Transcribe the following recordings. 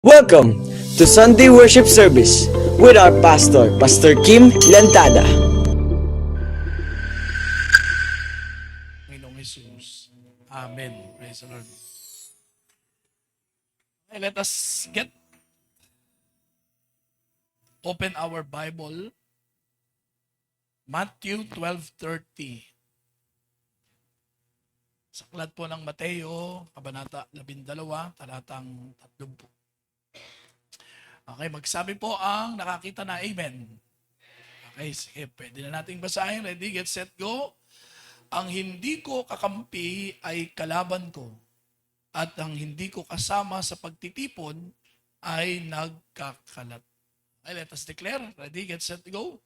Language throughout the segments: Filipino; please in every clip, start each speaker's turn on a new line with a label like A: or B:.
A: Welcome to Sunday Worship Service with our pastor, Pastor Kim Lantada.
B: Panginoong Jesus. Amen. Praise the Lord. Okay, let us open our Bible. Matthew 12:30. Sa aklat po ng Mateo, Kabanata 12, talatang 30. Okay, magsabi po ang nakakita na amen. Okay, sige, pwede na nating basahin. Ready, get, set, go. Ang hindi ko kakampi ay kalaban ko, at ang hindi ko kasama sa pagtitipon ay nagkakalat. Okay, let us declare. Ready, get, set, go.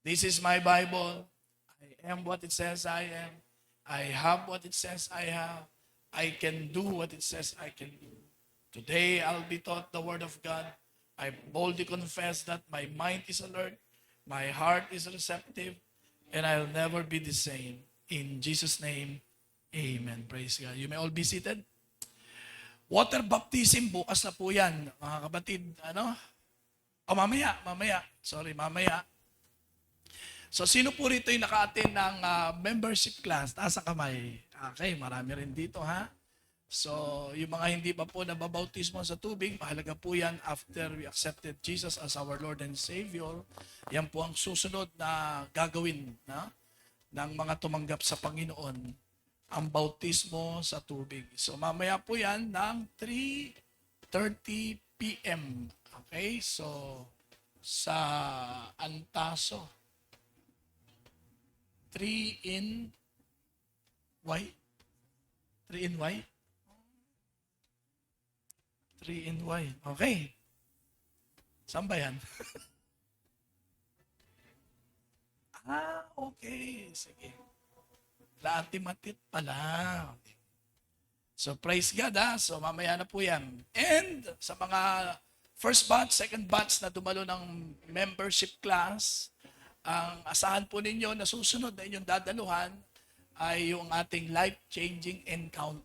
B: This is my Bible. I am what it says I am. I have what it says I have. I can do what it says I can do. Today, I'll be taught the Word of God. I boldly confess that my mind is alert, my heart is receptive, and I'll never be the same. In Jesus' name, amen. Praise God. You may all be seated. Water baptism, bukas na po yan, mga kapatid. Mamaya. Mamaya. So, sino po rito yung naka-attend ng membership class? Taas ang kamay. Okay, marami rin dito, ha? So, yung mga hindi pa po nababautismo sa tubig, mahalaga po yan after we accepted Jesus as our Lord and Savior. Yan po ang susunod na gagawin ng mga tumanggap sa Panginoon, ang bautismo sa tubig. So, mamaya po yan ng 3:30 p.m. Okay? So, sa Antaso. 3 in Y? 3 in Y? 3 in Y. Okay. Saan ba yan? Okay. Sige. Laatimatit pala. Okay. So, praise God, ha? So, mamaya na po yan. And, sa mga first batch, second batch na dumalo ng membership class, ang asahan po ninyo na susunod na inyong dadaluhan ay yung ating life-changing encounter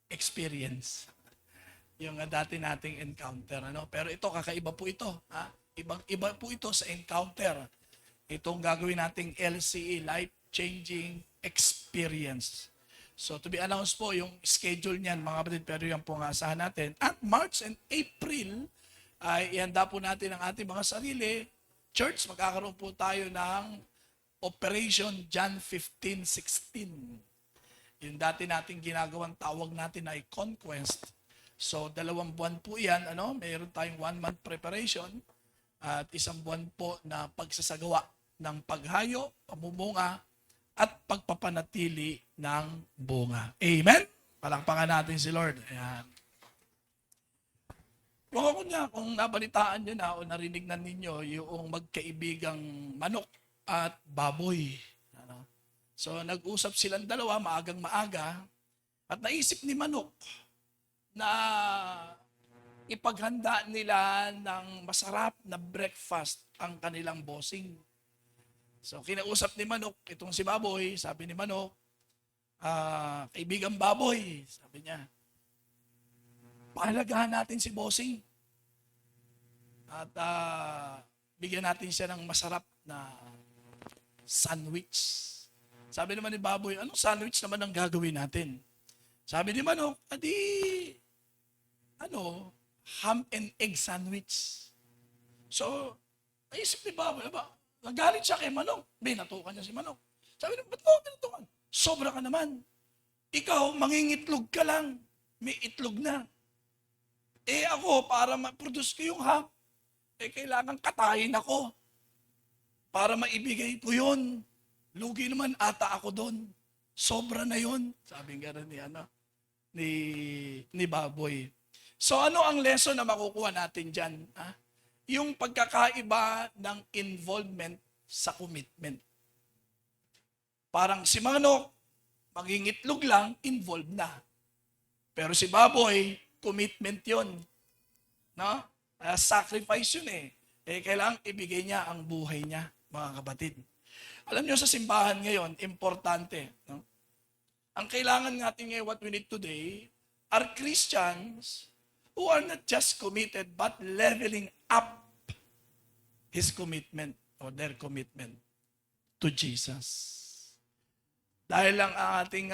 B: experience. Yung dati nating encounter. Pero ito, kakaiba po ito. Ibang-iba po ito sa encounter. Itong gagawin nating LCE, Life-Changing Experience. So, to be announced po, yung schedule niyan, mga kapatid, pero yan po ang asahan natin. At March and April, ay ihanda po natin ang ating mga sarili. Church, magkakaroon po tayo ng Operation John 15:16. Yung dati nating ginagawang tawag natin ay Conquest. So, 2 buwan po yan, mayroon tayong 1 month preparation at 1 buwan po na pagsasagawa ng paghayo, pamumunga, at pagpapanatili ng bunga. Amen? Palakpakan natin si Lord. Ayan. Kung nabalitaan nyo na o narinig na ninyo yung magkaibigang manok at baboy. So, nag-usap silang dalawa, maagang maaga, at naisip ni manok na ipaghanda nila ng masarap na breakfast ang kanilang bossing. So, kinausap ni manok, itong si baboy, sabi ni manok, kaibigang baboy, sabi niya, pahalagahan natin si bossing. At bigyan natin siya ng masarap na sandwich. Sabi naman ni baboy, anong sandwich naman ang gagawin natin? Sabi ni manok, ham and egg sandwich. So, naisip ni baboy, nagalit siya kay manok. Binatukan niya si manok. Sabi niya, ba't mo binatukan? Sobra ka naman. Ikaw, mangingitlog ka lang. May itlog na. Ako, para ma-produce ko yung ham, kailangan katayin ako. Para maibigay ko yun. Lugi naman ata ako doon. Sobra na yun. Sabi nga ni baboy. So ano ang lesson na makukuha natin dyan? Yung pagkakaiba ng involvement sa commitment. Parang si manok, mangingitlog lang, involved na. Pero si baboy, commitment yun. Sacrifice yun kailangan ibigay niya ang buhay niya, mga kapatid. Alam niyo sa simbahan ngayon, importante. Ang kailangan natin ngayon, what we need today, are Christians who are not just committed but leveling up his commitment or their commitment to Jesus. Dahil lang ang ating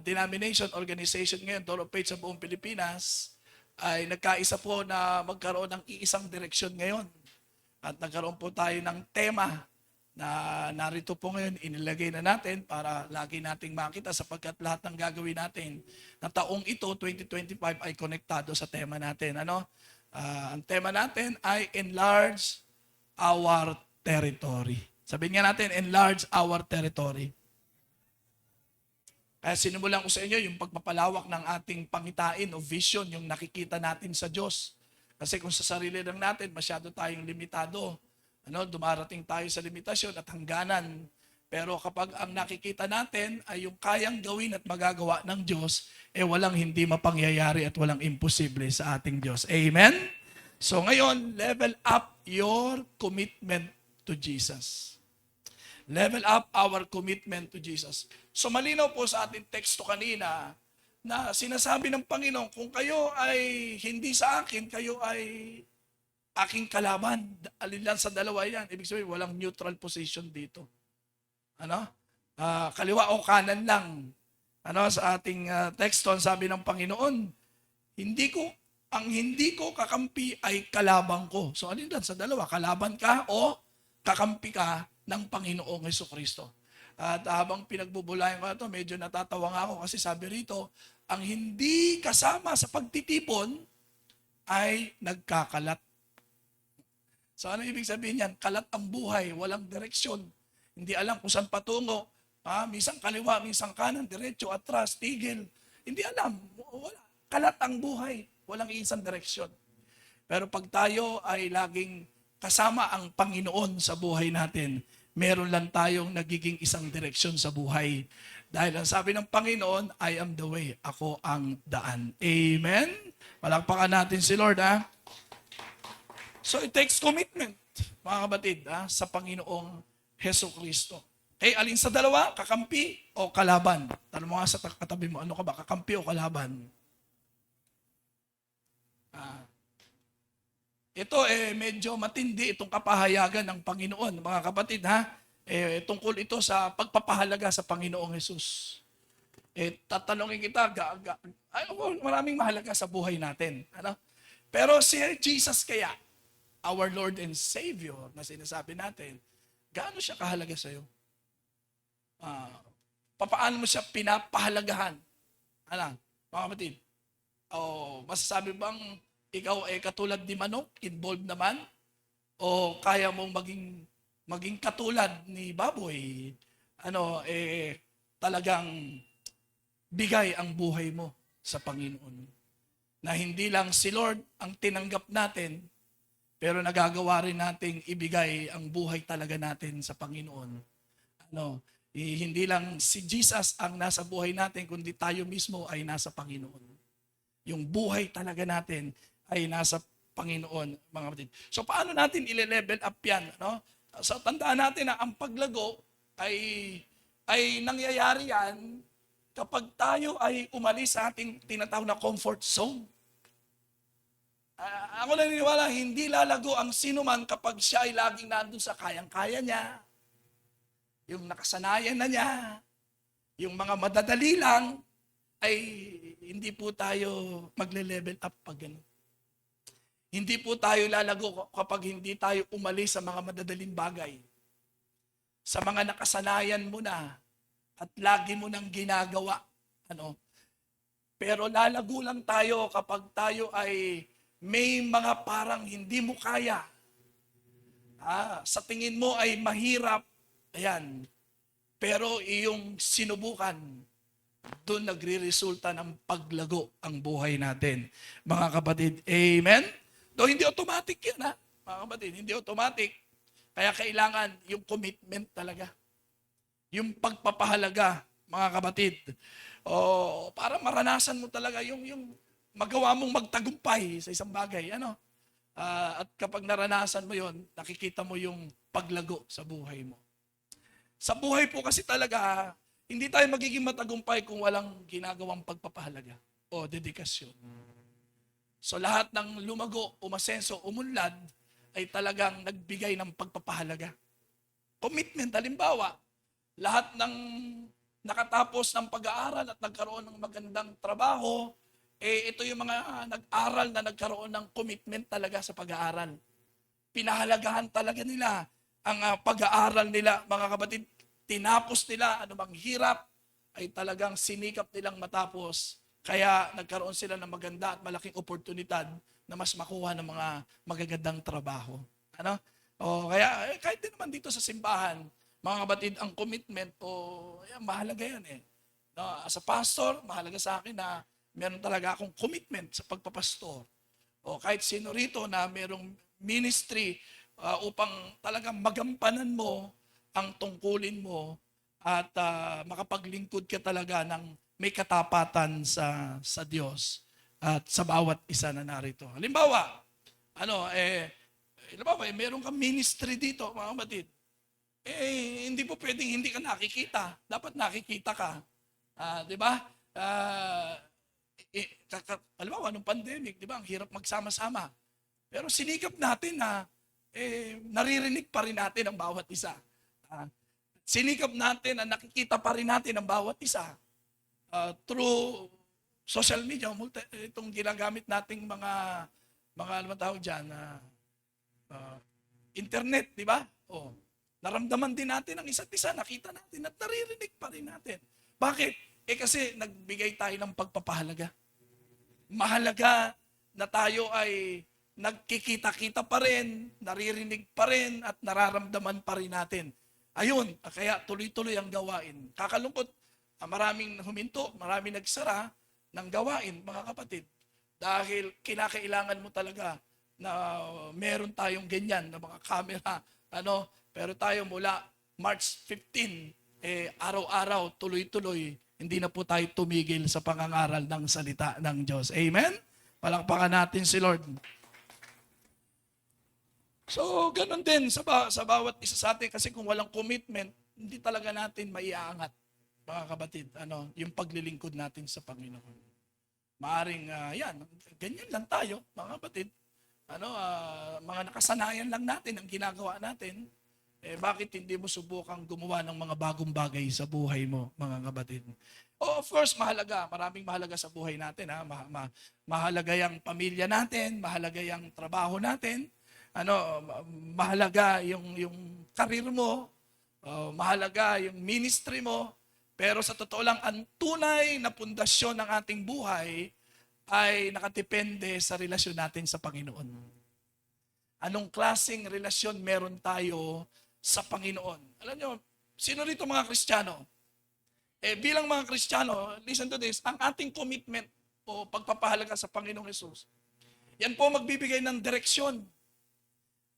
B: denomination, organization ngayon, Door of Faith sa buong Pilipinas, ay nagkaisa po na magkaroon ng iisang direksyon ngayon. At nagkaroon po tayo ng tema na narito po ngayon, inilagay na natin para lagi nating makita sapagkat lahat ng gagawin natin na taong ito, 2025, ay konektado sa tema natin. Ang tema natin ay Enlarge Our Territory. Sabihin nga natin, Enlarge Our Territory. Kaya sinimulan ko sa inyo yung pagpapalawak ng ating pangitain o vision, yung nakikita natin sa Diyos. Kasi kung sa sarili lang natin, masyado tayong limitado. Dumarating tayo sa limitasyon at hangganan. Pero kapag ang nakikita natin ay yung kayang gawin at magagawa ng Diyos, walang hindi mapangyayari at walang imposible sa ating Diyos. Amen? So ngayon, level up your commitment to Jesus. Level up our commitment to Jesus. So malinaw po sa ating teksto kanina na sinasabi ng Panginoon, kung kayo ay hindi sa akin, kayo ay aking kalaban. Alin lang sa dalawa yan. Ibig sabihin, walang neutral position dito. Kaliwa o kanan lang. Sa ating teksto, sabi ng Panginoon, ang hindi ko kakampi ay kalabang ko. So alin lang sa dalawa? Kalaban ka o kakampi ka ng Panginoong Jesucristo. At habang pinagbubulayan ko ito, medyo natatawa nga ako kasi sabi rito, ang hindi kasama sa pagtitipon ay nagkakalat. So ano ibig sabihin yan? Kalat ang buhay, walang direksyon. Hindi alam kung saan patungo. Minsan kaliwa, minsan kanan, diretso, atras, tigil. Hindi alam. Wala. Kalat ang buhay, walang isang direksyon. Pero pag tayo ay laging kasama ang Panginoon sa buhay natin, meron lang tayong nagiging isang direksyon sa buhay. Dahil ang sabi ng Panginoon, I am the way. Ako ang daan. Amen? Palakpakan natin si Lord, So it takes commitment, mga kapatid, sa Panginoong Jesucristo. Okay, alin sa dalawa? Kakampi o kalaban? Tanong mo nga sa katabi mo, ano ka ba? Kakampi o kalaban? Ito medyo matindi itong kapahayagan ng Panginoon, mga kapatid, tungkol ito sa pagpapahalaga sa Panginoong Jesus. Tatanungin kita, maraming mahalaga sa buhay natin. Pero si Jesus kaya, our Lord and Savior na sinasabi natin, gaano siya kahalaga sa iyo? Paano mo siya pinapahalagahan? Mga kapatid? Masasabi bang ikaw ay katulad ni manok, involved naman? O kaya mong maging katulad ni baboy? Talagang bigay ang buhay mo sa Panginoon. Na hindi lang si Lord ang tinanggap natin, pero nagagawa rin nating ibigay ang buhay talaga natin sa Panginoon. Hindi lang si Jesus ang nasa buhay natin, kundi tayo mismo ay nasa Panginoon. Yung buhay talaga natin ay nasa Panginoon, mga kapatid. So paano natin ile-level up yan? So tandaan natin na ang paglago ay nangyayari yan kapag tayo ay umalis sa ating tinatawag na comfort zone. Ako naniniwala, hindi lalago ang sinuman kapag siya ay laging nandun sa kayang-kaya niya, yung nakasanayan na niya, yung mga madadali lang, ay hindi po tayo magle-level up pag gano'n. Hindi po tayo lalago kapag hindi tayo umalis sa mga madadaling bagay. Sa mga nakasanayan mo na at lagi mo nang ginagawa. Pero lalago lang tayo kapag tayo ay may mga parang hindi mo kaya. Sa tingin mo ay mahirap. Ayan. Pero iyong sinubukan, doon nagre-resulta ng paglago ang buhay natin. Mga kapatid, amen? Though hindi automatic yan, mga kapatid, hindi automatic. Kaya kailangan yung commitment talaga. Yung pagpapahalaga, mga kapatid. Para maranasan mo talaga yung magawa mong magtagumpay sa isang bagay. At kapag naranasan mo yon, nakikita mo yung paglago sa buhay mo. Sa buhay po kasi talaga, hindi tayo magiging matagumpay kung walang ginagawang pagpapahalaga o dedikasyon. So lahat ng lumago, umasenso, umunlad, ay talagang nagbigay ng pagpapahalaga. Commitment, halimbawa, lahat ng nakatapos ng pag-aaral at nagkaroon ng magandang trabaho, ito yung mga nag-aral na nagkaroon ng commitment talaga sa pag-aaral. Pinahalagahan talaga nila ang pag-aaral nila, mga kapatid. Tinapos nila, anumang hirap, ay talagang sinikap nilang matapos. Kaya nagkaroon sila ng maganda at malaking oportunidad na mas makuha ng mga magagandang trabaho. Ano? Kaya kahit din naman dito sa simbahan, mga kapatid, ang commitment, mahalaga yan eh. No, as a pastor, mahalaga sa akin na meron talaga akong commitment sa pagpapastor. Kahit sino rito na merong ministry upang talagang magampanan mo ang tungkulin mo at makapaglingkod ka talaga ng may katapatan sa Diyos at sa bawat isa na narito. Halimbawa, meron kang ministry dito, mga kapatid. Hindi po pwedeng hindi ka nakikita. Dapat nakikita ka. Di ba? Halimbawa, nung pandemic, di ba, ang hirap magsama-sama. Pero sinikap natin na naririnig pa rin natin ang bawat isa. Sinikap natin na nakikita pa rin natin ang bawat isa through social media, itong ginagamit nating mga ano tawag dyan, internet, di ba? Naramdaman din natin ang isa't isa, nakita natin at naririnig pa rin natin. Bakit? Kasi nagbigay tayo ng pagpapahalaga. Mahalaga na tayo ay nagkikita-kita pa rin, naririnig pa rin, at nararamdaman pa rin natin. Ayun, kaya tuloy-tuloy ang gawain. Kakalungkot, maraming huminto, maraming nagsara ng gawain, mga kapatid. Dahil kinakailangan mo talaga na meron tayong ganyan na mga camera. Pero tayo mula March 15, araw-araw, tuloy-tuloy, hindi na po tayo tumigil sa pangangaral ng salita ng Diyos. Amen? Palakpakan natin si Lord. So, ganun din sa bawat isa sa atin kasi kung walang commitment, hindi talaga natin maiaangat, mga kapatid, yung paglilingkod natin sa Panginoon. Maaring, ganyan lang tayo, mga kapatid. Mga nakasanayan lang natin ang ginagawa natin. Bakit hindi mo subukang gumawa ng mga bagong bagay sa buhay mo, mga kapatid? Of course, mahalaga. Maraming mahalaga sa buhay natin. Mahalaga yung pamilya natin, mahalaga yung trabaho natin, mahalaga yung karir mo, mahalaga yung ministry mo. Pero sa totoo lang, ang tunay na pundasyon ng ating buhay ay nakadepende sa relasyon natin sa Panginoon. Anong klaseng relasyon meron tayo sa Panginoon? Alam nyo, sino rito mga Kristiyano? Bilang mga Kristiyano, listen to this, ang ating commitment o pagpapahalaga sa Panginoong Hesus, yan po magbibigay ng direksyon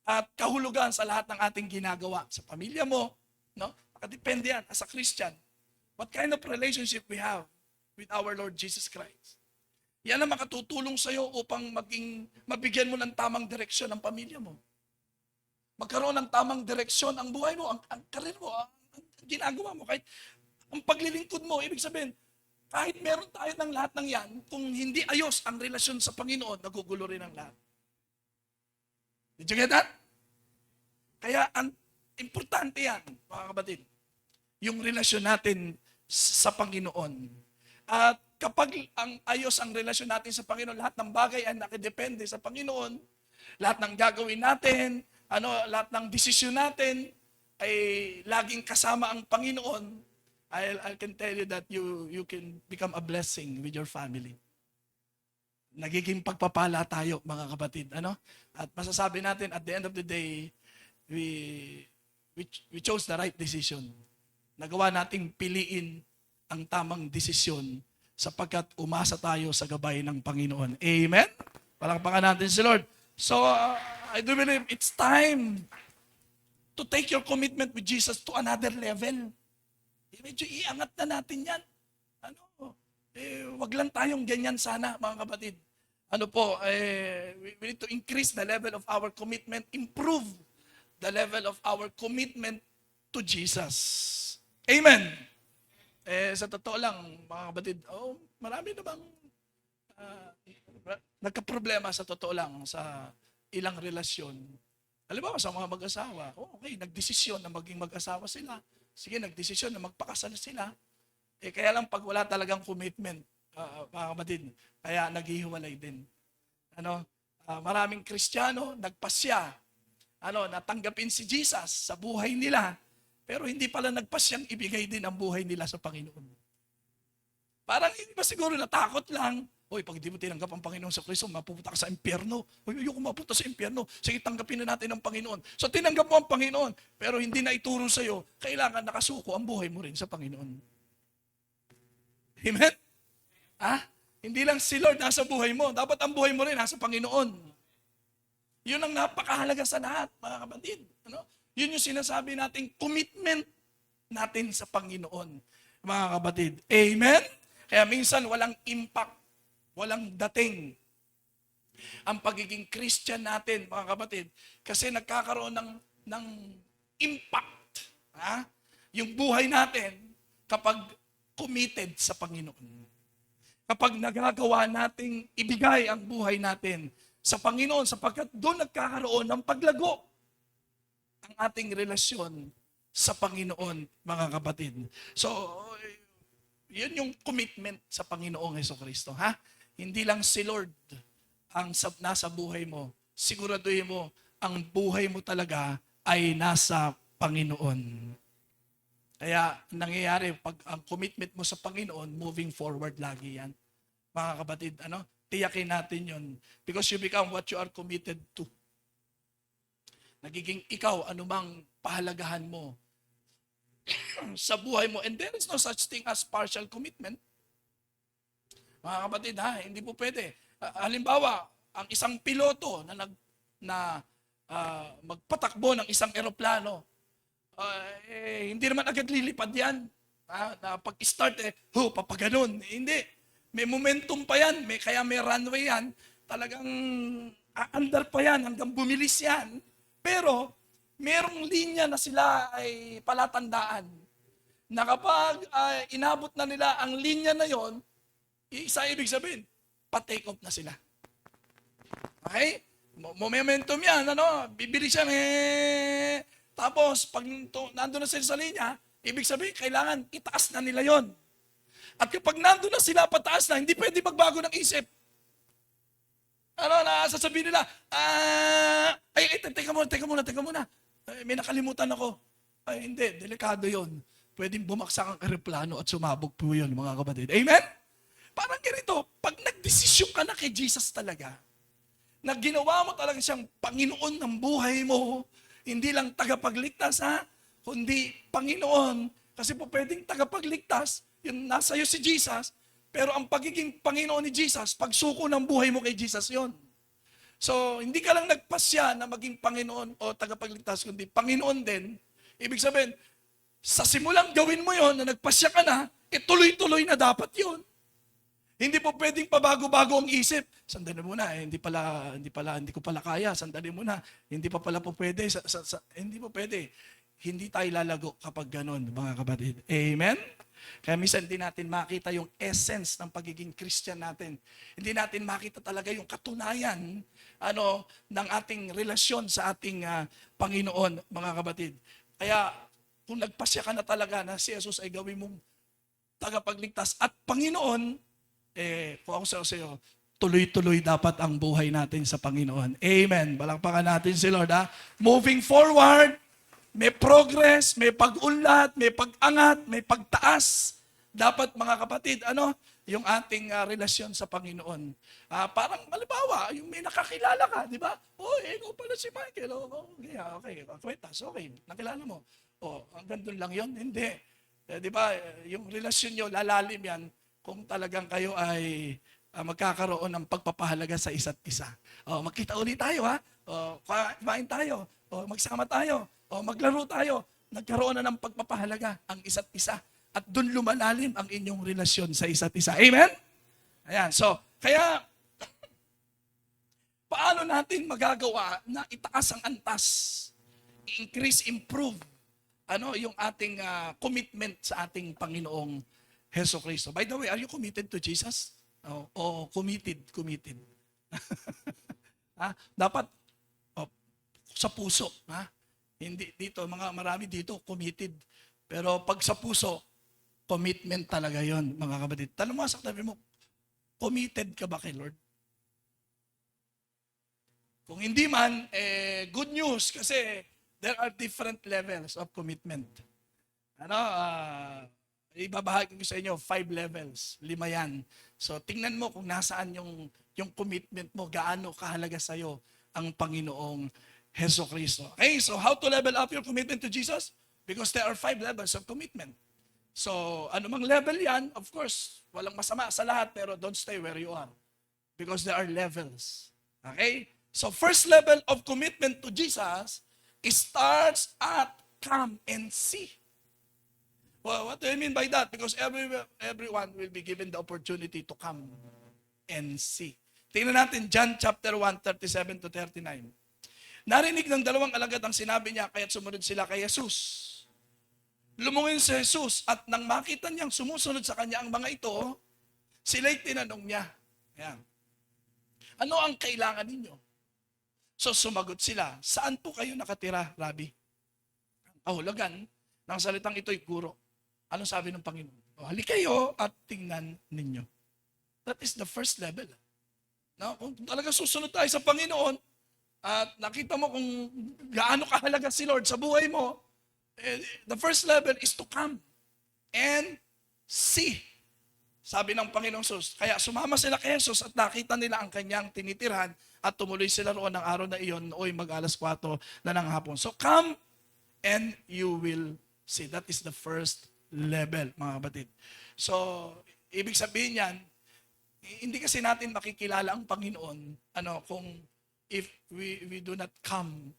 B: at kahulugan sa lahat ng ating ginagawa. Sa pamilya mo, nakadepende yan as a Christian. What kind of relationship we have with our Lord Jesus Christ? Yan ang makatutulong sa'yo upang mabigyan mo ng tamang direksyon ang pamilya mo. Magkaroon ng tamang direksyon ang buhay mo, ang karir mo, ang ginagawa mo. Kahit ang paglilingkod mo, ibig sabihin, kahit meron tayo ng lahat ng yan, kung hindi ayos ang relasyon sa Panginoon, nagugulo rin ang lahat. Did you get that? Kaya ang importante yan, mga kapatid, yung relasyon natin sa Panginoon. At kapag ayos ang relasyon natin sa Panginoon, lahat ng bagay ay nakidepende sa Panginoon, lahat ng gagawin natin, lahat ng desisyon natin ay laging kasama ang Panginoon, I can tell you that you can become a blessing with your family. Nagiging pagpapala tayo, mga kapatid. At masasabi natin, at the end of the day, we chose the right decision. Nagawa nating piliin ang tamang desisyon sapagkat umasa tayo sa gabay ng Panginoon. Amen? Palakpakan natin si Lord. So, I do believe it's time to take your commitment with Jesus to another level. Medyo iangat na natin yan. Wag lang tayong ganyan sana, mga kapatid. We need to increase the level of our commitment, improve the level of our commitment to Jesus. Amen. Sa totoo lang, mga kapatid, marami namang nagka-problema sa totoo lang sa ilang relasyon. Halimbawa sa mga mag-asawa, okay, nagdesisyon na maging mag-asawa sila. Sige, nagdesisyon na magpakasal sila. Kaya lang pag wala talagang commitment, mga kapatid, kaya naghihiwalay din. Maraming Kristiyano nagpasya, natanggapin si Jesus sa buhay nila, pero hindi pala nagpasyang ibigay din ang buhay nila sa Panginoon. Parang hindi ba siguro natakot lang, pag di mo tinanggap ang Panginoon sa Kristo, mapupunta ka sa impyerno. Ayoko mapunta sa impyerno. Sige, tanggapin na natin ang Panginoon. So tinanggap mo ang Panginoon, pero hindi na ituro sa'yo, kailangan nakasuko ang buhay mo rin sa Panginoon. Amen? Hindi lang si Lord nasa buhay mo, dapat ang buhay mo rin nasa Panginoon. Yun ang napakahalaga sa lahat, mga kapatid. Yun yung sinasabi nating commitment natin sa Panginoon, mga kapatid. Amen? Kaya minsan walang impact, walang dating ang pagiging Christian natin, mga kapatid, kasi nagkakaroon ng impact yung buhay natin kapag committed sa Panginoon. Kapag nagagawa nating ibigay ang buhay natin sa Panginoon, sapagkat doon nagkakaroon ng paglago ang ating relasyon sa Panginoon, mga kapatid. So, yun yung commitment sa Panginoong Hesukristo. Hindi lang si Lord ang nasa buhay mo. Siguraduhin mo, ang buhay mo talaga ay nasa Panginoon. Kaya nangyayari, pag ang commitment mo sa Panginoon, moving forward lagi yan. Mga kapatid, tiyakin natin yun. Because you become what you are committed to. Nagiging ikaw, anumang pahalagahan mo sa buhay mo. And there is no such thing as partial commitment. Mga kapatid, hindi po pwede. Halimbawa, ang isang piloto na magpatakbo ng isang eroplano, hindi naman agad lilipad yan. Na pag-start, papaganon. Hindi. May momentum pa yan. Kaya may runway yan. Talagang aandar pa yan hanggang bumilis yan. Pero, merong linya na sila ay palatandaan na kapag inabot na nila ang linya na yon, isa ibig sabihin, pa-take off na sila. Okay? Momentum yan, bibilis yan, Tapos, pag nandun na sila sa linya, ibig sabihin, kailangan itaas na nila yon. At kapag nandun na sila pataas na, hindi pwede magbago ng isip. Sasabihin nila, teka muna. May nakalimutan ako. Hindi, delikado yon. Pwedeng bumaksak ang eroplano at sumabog po yun, mga kapatid. Amen? Parang ganito, pag nagdesisyon ka na kay Jesus talaga, na ginawa mo talaga siyang Panginoon ng buhay mo, hindi lang tagapagligtas, kundi Panginoon. Kasi po pwedeng tagapagligtas, yun nasa iyo si Jesus, pero ang pagiging Panginoon ni Jesus, pagsuko ng buhay mo kay Jesus yon. So, hindi ka lang nagpasya na maging Panginoon o tagapagligtas, kundi Panginoon din. Ibig sabihin, sa simulang gawin mo yon na nagpasya ka na, tuloy-tuloy na dapat yon. Hindi po pwedeng pabago-bago ang isip. Sandali muna, hindi ko pala kaya. Sandali muna, hindi pa pala po pwede. Hindi po pwede. Hindi tayo lalago kapag ganun, mga kapatid. Amen? Kaya minsan hindi natin makita yung essence ng pagiging Christian natin. Hindi natin makita talaga yung katunayan ng ating relasyon sa ating Panginoon, mga kapatid. Kaya kung nagpasya ka na talaga na si Jesus ay gawin mong tagapagligtas at Panginoon, kung ako sa iyo, tuloy-tuloy dapat ang buhay natin sa Panginoon. Amen. Balakpakan natin si Lord. Moving forward, may progress, may pag-unlad, may pag-angat, may pagtaas. Dapat, mga kapatid, yung ating relasyon sa Panginoon. Parang, halimbawa, yung may nakakilala ka, di ba? Ikaw pala si Michael. Okay. Kwetas, okay. Nakilala mo. Hanggang doon lang yun? Hindi. Di ba, yung relasyon nyo, lalalim yan kung talagang kayo ay magkakaroon ng pagpapahalaga sa isa't isa. Magkita ulit tayo, kumain tayo, magsama tayo, maglaro tayo. Nagkaroon na ng pagpapahalaga ang isa't isa. At doon lumalalim ang inyong relasyon sa isa't isa. Amen? Ayan, so, kaya, paano natin magagawa na itaas ang antas, increase, improve, yung ating commitment sa ating Panginoong Hesukristo. By the way, are you committed to Jesus? O committed? Dapat sa puso. Hindi dito, marami dito committed. Pero pag sa puso, commitment talaga yon mga kapatid. Tanong mo sa katabi mo, committed ka ba kay Lord? Kung hindi man, good news kasi there are different levels of commitment. Ibabahagi ko sa inyo, 5 levels, 5 yan. So tingnan mo kung nasaan yung commitment mo, gaano kahalaga sa'yo ang Panginoong Heso Kristo. Okay, so how to level up your commitment to Jesus? Because there are 5 levels of commitment. So ano mang level yan, of course, walang masama sa lahat, pero don't stay where you are. Because there are levels. Okay? So first level of commitment to Jesus starts at come and see. Well, what do I mean by that? Because everyone will be given the opportunity to come and see. Tingnan natin John chapter 1, 37 to 39. Narinig ng 2 alagad ang sinabi niya, kaya't sumunod sila kay Jesus. Lumungin si Jesus at nang makita niyang sumusunod sa kanya ang mga ito, sila'y tinanong niya. Ayan. Ano ang kailangan ninyo? So sumagot sila, saan po kayo nakatira, Rabbi? Ang kahulugan ng salitang ito'y guro. Anong sabi ng Panginoon? Halika kayo at tingnan ninyo. That is the first level. No? Kung talaga susunod tayo sa Panginoon at nakita mo kung gaano kahalaga si Lord sa buhay mo, the first level is to come and see. Sabi ng Panginoong Jesus, kaya sumama sila kay Jesus at nakita nila ang kanyang tinitirhan at tumuloy sila roon ng araw na iyon, nooy mag-alas 4 na ng hapon. So come and you will see. That is the first level, mga kapatid. So, ibig sabihin yan, hindi kasi natin makikilala ang Panginoon kung if we do not come,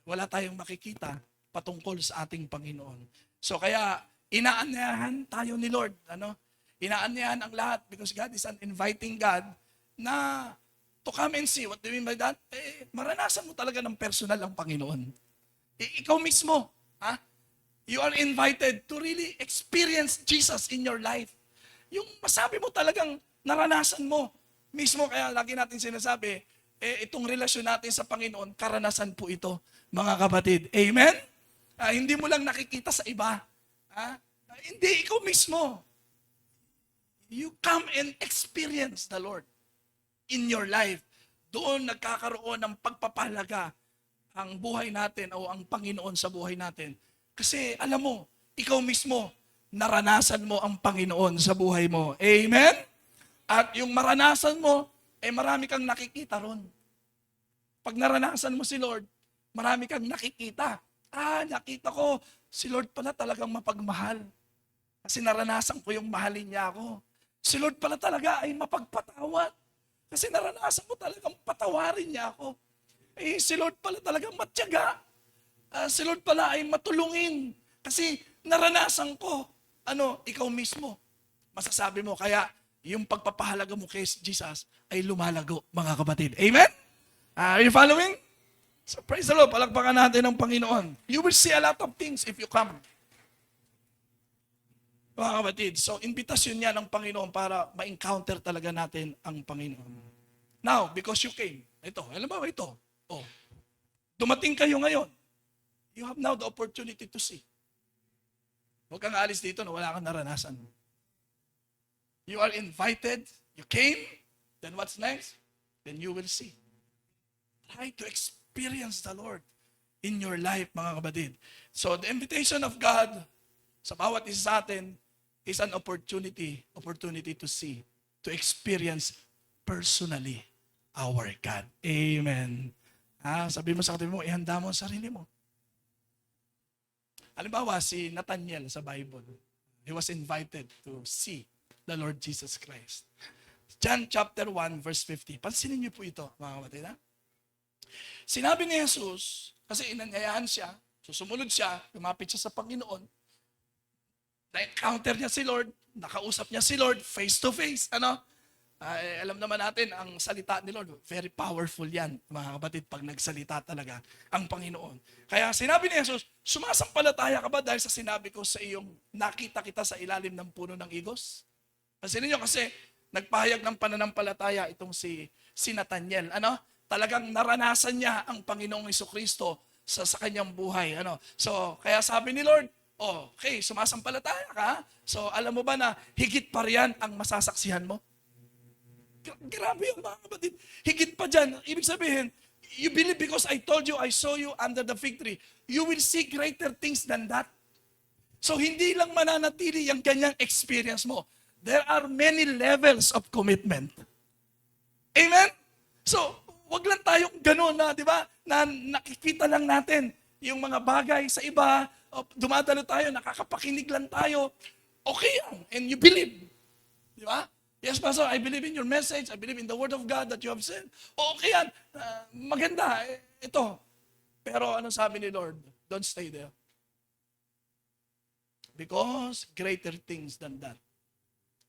B: wala tayong makikita patungkol sa ating Panginoon. So kaya inaanyayahan tayo ni Lord, inaanyayahan ang lahat because God is an inviting God na to come and see. What do you mean by that? Maranasan mo talaga ng personal ang Panginoon. Ikaw mismo, you are invited to really experience Jesus in your life. Yung masabi mo talagang naranasan mo mismo, kaya lagi natin sinasabi, itong relasyon natin sa Panginoon, karanasan po ito, mga kapatid. Amen? Hindi mo lang nakikita sa iba. Hindi, ikaw mismo. You come and experience the Lord in your life. Doon nagkakaroon ng pagpapahalaga ang buhay natin o ang Panginoon sa buhay natin. Kasi alam mo, ikaw mismo, naranasan mo ang Panginoon sa buhay mo. Amen? At yung maranasan mo, marami kang nakikita ron. Pag naranasan mo si Lord, marami kang nakikita. Nakita ko, si Lord pala talagang mapagmahal. Kasi naranasan ko yung mahalin niya ako. Si Lord pala talaga ay mapagpatawad. Kasi naranasan ko talagang patawarin niya ako. Si Lord pala talagang matyaga. Si Lord pala ay matulungin. Kasi naranasan ko, ikaw mismo. Masasabi mo, kaya yung pagpapahalaga mo kay Jesus ay lumalago, mga kapatid. Amen? Are you following? So praise the Lord, palakpakan natin ang Panginoon. You will see a lot of things if you come. Mga kapatid, so invitasyon niya ng Panginoon para ma-encounter talaga natin ang Panginoon. Now, because you came, alam mo ito, dumating kayo ngayon, you have now the opportunity to see. Huwag kang aalis dito na wala kang naranasan. You are invited, you came, then what's next? Then you will see. Try to experience the Lord in your life, mga kapatid. So the invitation of God sa bawat isa sa atin is an opportunity to see, to experience personally our God. Amen. Sabi mo sa katabi mo, ihanda mo ang sarili mo. Halimbawa, si Nathaniel sa Bible, he was invited to see the Lord Jesus Christ. John chapter 1, verse 50. Pansinin niyo po ito, mga kapatid. Sinabi ni Jesus, kasi inanyayahan siya, sumunod siya, lumapit siya sa Panginoon, na-encounter niya si Lord, nakausap niya si Lord face to face. Alam naman natin, ang salita ni Lord, very powerful yan, mga kapatid, pag nagsalita talaga ang Panginoon. Kaya sinabi ni Jesus, sumasampalataya ka ba dahil sa sinabi ko sa iyong nakita kita sa ilalim ng puno ng igos? Kasi ninyo, kasi nagpahayag ng pananampalataya itong si Nathaniel. Talagang naranasan niya ang Panginoong Jesucristo sa kanyang buhay. So, kaya sabi ni Lord, okay, sumasampalataya ka. So, alam mo ba na higit pa riyan ang masasaksihan mo? Grabe yun, mga kapatid. Higit pa dyan. Ibig sabihin, you believe because I told you, I saw you under the fig tree. You will see greater things than that. So, hindi lang mananatili yung ganyang experience mo. There are many levels of commitment. Amen? So, wag lang tayong gano'n na, di ba? Na nakikita lang natin yung mga bagay sa iba, dumadalo tayo, nakakapakinig lang tayo. Okay yan, and you believe. Di ba? Yes, Pastor, I believe in your message. I believe in the Word of God that you have said. Okay yan, maganda. Ito. Pero ano sabi ni Lord? Don't stay there. Because greater things than that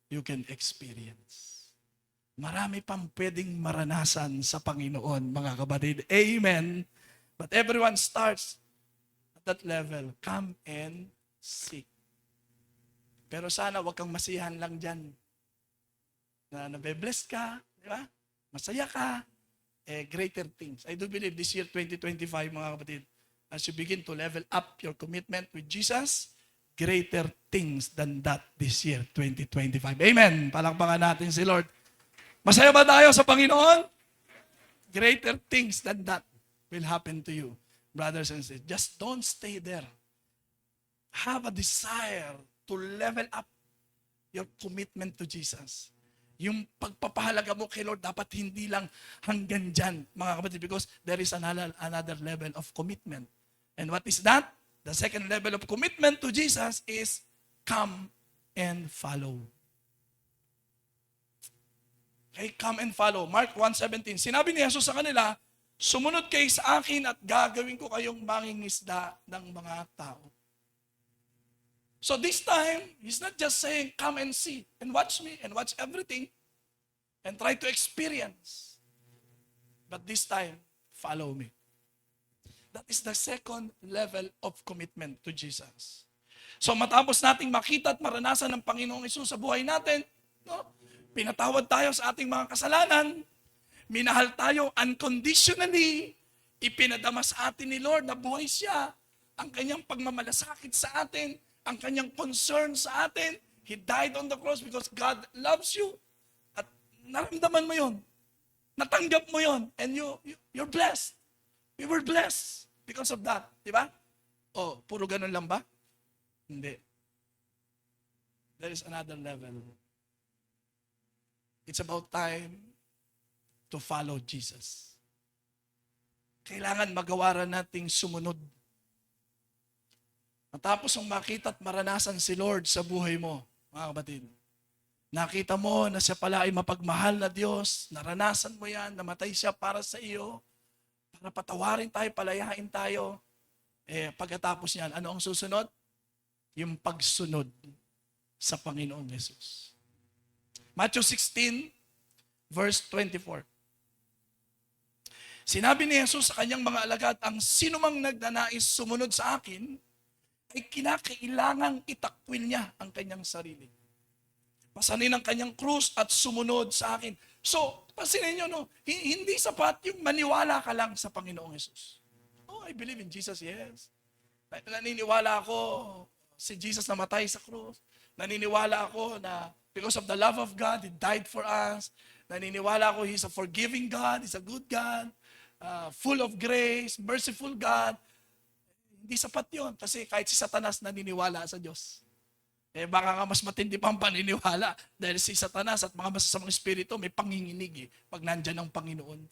B: you can experience. Marami pang pwedeng maranasan sa Panginoon, mga kapatid. Amen. But everyone starts at that level. Come and seek. Pero sana wag kang masiyahan lang dyan. Na nabe-bless ka, di ba? Masaya ka. Greater things. I do believe this year, 2025, mga kapatid, as you begin to level up your commitment with Jesus, greater things than that this year, 2025. Amen. Palakpakan natin si Lord. Masaya ba tayo sa Panginoon? Greater things than that will happen to you, brothers and sisters. Just don't stay there. Have a desire to level up your commitment to Jesus. Yung pagpapahalaga mo kay Lord, dapat hindi lang hanggang dyan, mga kapatid, because there is another level of commitment. And what is that? The second level of commitment to Jesus is come and follow. Okay, come and follow. Mark 1:17. Sinabi ni Jesus sa kanila, sumunod kayo sa akin at gagawin ko kayong mangingisda ng mga tao. So this time, He's not just saying, come and see and watch me and watch everything and try to experience. But this time, follow me. That is the second level of commitment to Jesus. So matapos nating makita at maranasan ng Panginoong Hesus sa buhay natin, pinatawad tayo sa ating mga kasalanan, minahal tayo unconditionally, ipinadama sa atin ni Lord na buhay siya, ang kanyang pagmamalasakit sa atin, ang kanyang concern sa atin. He died on the cross because God loves you. At naramdaman mo yon, natanggap mo yon, and you're blessed. We were blessed because of that. Diba? Puro ganun lang ba? Hindi. There is another level. It's about time to follow Jesus. Kailangan magawaran nating sumunod. Matapos ang makita at maranasan si Lord sa buhay mo, mga kapatid, nakita mo na siya pala ay mapagmahal na Diyos, naranasan mo yan, namatay siya para sa iyo, para patawarin tayo, palayain tayo. Pagkatapos yan, ano ang susunod? Yung pagsunod sa Panginoong Yesus. Matthew 16, verse 24. Sinabi ni Jesus sa kanyang mga alagad, ang sinumang nagnanais sumunod sa akin, ay kinakailangang itakwil niya ang kanyang sarili. Pasanin ang kanyang krus at sumunod sa akin. So, pansinin nyo, hindi sapat yung maniwala ka lang sa Panginoong Hesus. I believe in Jesus, yes. Naniniwala ako si Jesus namatay sa krus. Naniniwala ako na because of the love of God, He died for us. Naniniwala ako He's a forgiving God, He's a good God, full of grace, merciful God. Hindi sapat yun kasi kahit si Satanas naniniwala sa Diyos. Baka nga mas matindi pang paniniwala dahil si Satanas at mga masasamang espiritu may panginginig pag nandyan ang Panginoon.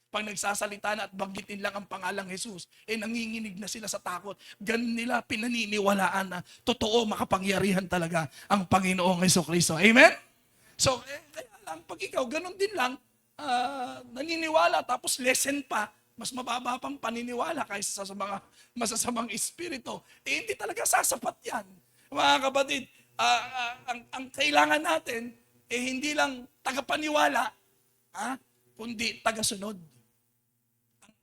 B: Pag nagsasalita na at banggitin lang ang pangalang Jesus, nanginginig na sila sa takot. Ganun nila pinaniniwalaan na totoo makapangyarihan talaga ang Panginoong Jesucristo. Amen? So, kaya lang, pag ikaw ganun din lang, naniniwala tapos lesson pa, mas mababa pang paniniwala kaysa sa mga masasamang espiritu, hindi talaga sasapat yan. Mga kapatid, ang kailangan natin, hindi lang tagapaniwala, kundi tagasunod.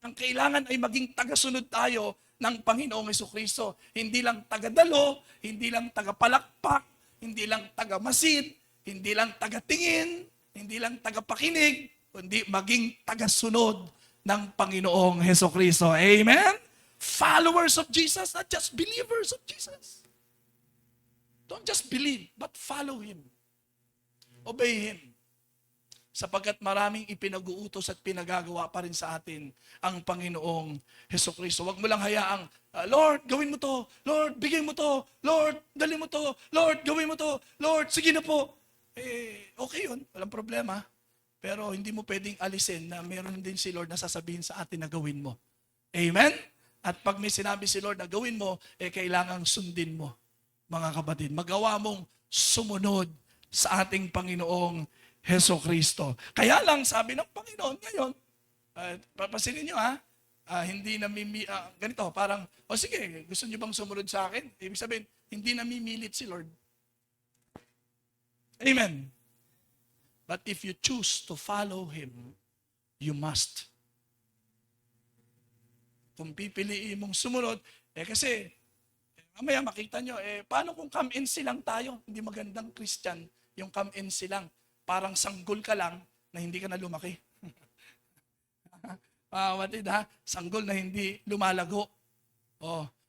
B: Ang kailangan ay maging tagasunod tayo ng Panginoong Jesucristo. Hindi lang tagadalo, hindi lang tagapalakpak, hindi lang tagamasid, hindi lang tagatingin, hindi lang tagapakinig, kundi maging tagasunod ng Panginoong Hesukristo. Amen? Followers of Jesus, not just believers of Jesus. Don't just believe, but follow Him. Obey Him. Sapagkat maraming ipinag-uutos at pinagagawa pa rin sa atin ang Panginoong Hesukristo. Huwag mo lang hayaang, Lord, gawin mo to. Lord, bigay mo to. Lord, dali mo to. Lord, gawin mo to. Lord, sige na po. Okay yun. Walang problema. Pero hindi mo pwedeng alisin na meron din si Lord na sasabihin sa atin na gawin mo. Amen? At pag may sinabi si Lord na gawin mo, kailangang sundin mo, mga kapatid. Magawa mong sumunod sa ating Panginoong Hesukristo. Kaya lang, sabi ng Panginoon ngayon, papasinin nyo hindi ganito, parang, sige, gusto nyo bang sumunod sa akin? Ibig sabihin, hindi namimilit si Lord. Amen. But if you choose to follow Him, you must. Kung pipiliin mong sumunod, kasi, mamaya makita nyo, paano kung come-in silang tayo? Hindi magandang Christian, yung come-in silang. Parang sanggol ka lang na hindi ka na lumaki. Sanggol na hindi lumalago.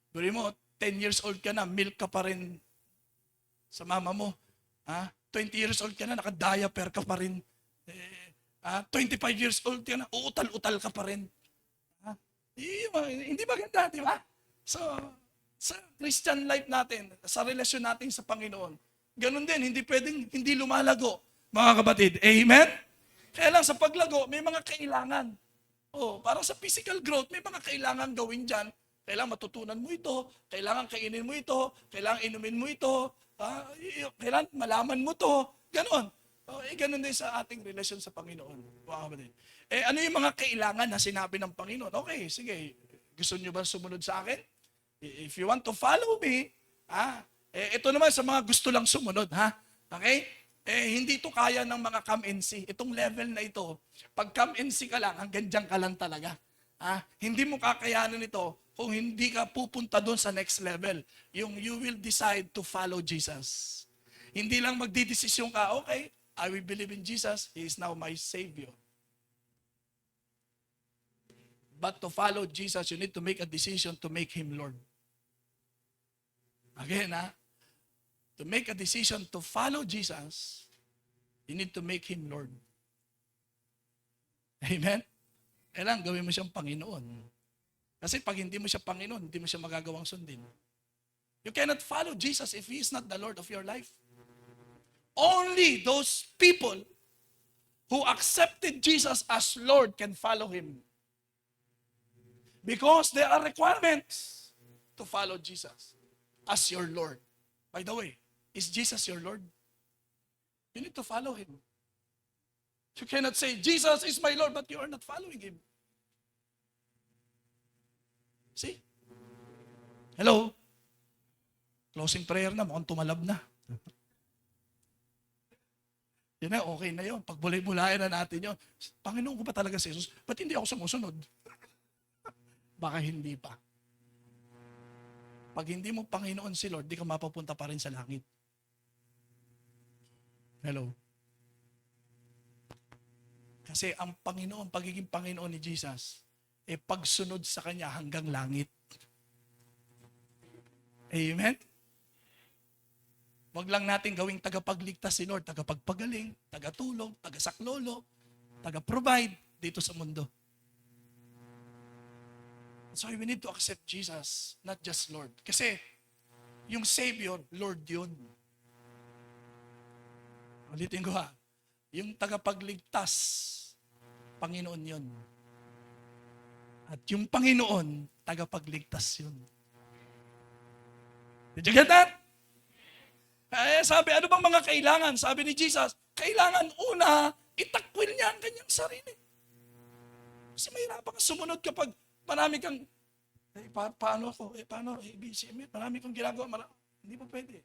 B: Buri mo, 10 years old ka na, milk ka pa rin sa mama mo. 20 years old ka na, naka-diaper ka pa rin. 25 years old ka na, uutal-utal ka pa rin. Hindi maganda, di ba? So, sa Christian life natin, sa relasyon natin sa Panginoon, ganun din, hindi pwedeng hindi lumalago. Mga kapatid, amen? Kaya lang sa paglago, may mga kailangan. Para sa physical growth, may mga kailangan gawin dyan. Kailangan matutunan mo ito, kailangan kainin mo ito, kailangan inumin mo ito, kailangan malaman mo ito. Ganon. Ganon din sa ating relasyon sa Panginoon. Mga kapatid. Ano yung mga kailangan na sinabi ng Panginoon? Okay, sige. Gusto nyo ba sumunod sa akin? If you want to follow me, ito naman sa mga gusto lang sumunod, Okay? Hindi ito kaya ng mga come and see. Itong level na ito, pag come and see ka lang, hanggang dyan ka lang talaga. Hindi mo kakayanan ito kung hindi ka pupunta doon sa next level. Yung you will decide to follow Jesus. Hindi lang magdidesisyon ka, okay, I will believe in Jesus, He is now my Savior. But to follow Jesus, you need to make a decision to make Him Lord. Again, to make a decision to follow Jesus, you need to make Him Lord. Amen? Kailangan gawin mo siyang Panginoon. Kasi pag hindi mo siya Panginoon, hindi mo siya magagawang sundin. You cannot follow Jesus if He is not the Lord of your life. Only those people who accepted Jesus as Lord can follow Him. Because there are requirements to follow Jesus as your Lord. By the way, is Jesus your Lord? You need to follow Him. You cannot say, Jesus is my Lord, but you are not following Him. See? Hello? Closing prayer na, mukhang tumalab na. Yan na, okay na yun. Pagbulay-bulayan na natin yun. Panginoon ko ba talaga si Jesus? Ba't hindi ako sumusunod? Baka hindi pa. Pag hindi mo Panginoon si Lord, di ka mapapunta pa rin sa langit. Hello? Kasi ang Panginoon, pagiging Panginoon ni Jesus, pagsunod sa Kanya hanggang langit. Amen? Huwag lang natin gawing tagapagligtas si Lord, tagapagpagaling, tagatulong, tagasaklolo, taga-provide dito sa mundo. So we need to accept Jesus, not just Lord. Kasi yung Savior, Lord yun. Ulitin ko yung tagapagligtas, Panginoon yun. At yung Panginoon, tagapagligtas yun. Did you get that? Sabi, ano bang mga kailangan? Sabi ni Jesus, kailangan una, itakwil niya ang kanyang sarili. Kasi mahirapan ka sumunod kapag marami kang, paano ako? Paano? ABC, marami kang ginagawa. Hindi pa pwede.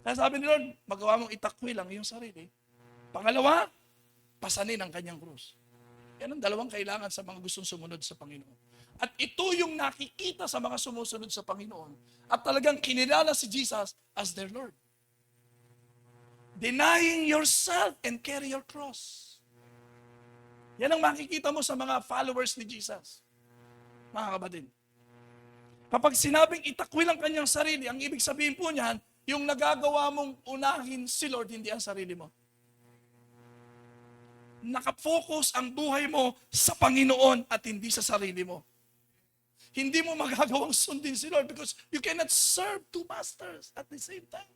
B: Kaya sabi ni Lord, magawa mong itakwil ang iyong sarili. Pangalawa, pasanin ang kanyang krus. Yan ang dalawang kailangan sa mga gustong sumunod sa Panginoon. At ito yung nakikita sa mga sumusunod sa Panginoon. At talagang kinilala si Jesus as their Lord. Denying yourself and carry your cross. Yan ang makikita mo sa mga followers ni Jesus. Mga kapatid. Kapag sinabing itakwil ang kanyang sarili, ang ibig sabihin po niyan, yung nagagawa mong unahin si Lord, hindi ang sarili mo. Nakafocus ang buhay mo sa Panginoon at hindi sa sarili mo. Hindi mo magagawang sundin si Lord because you cannot serve two masters at the same time.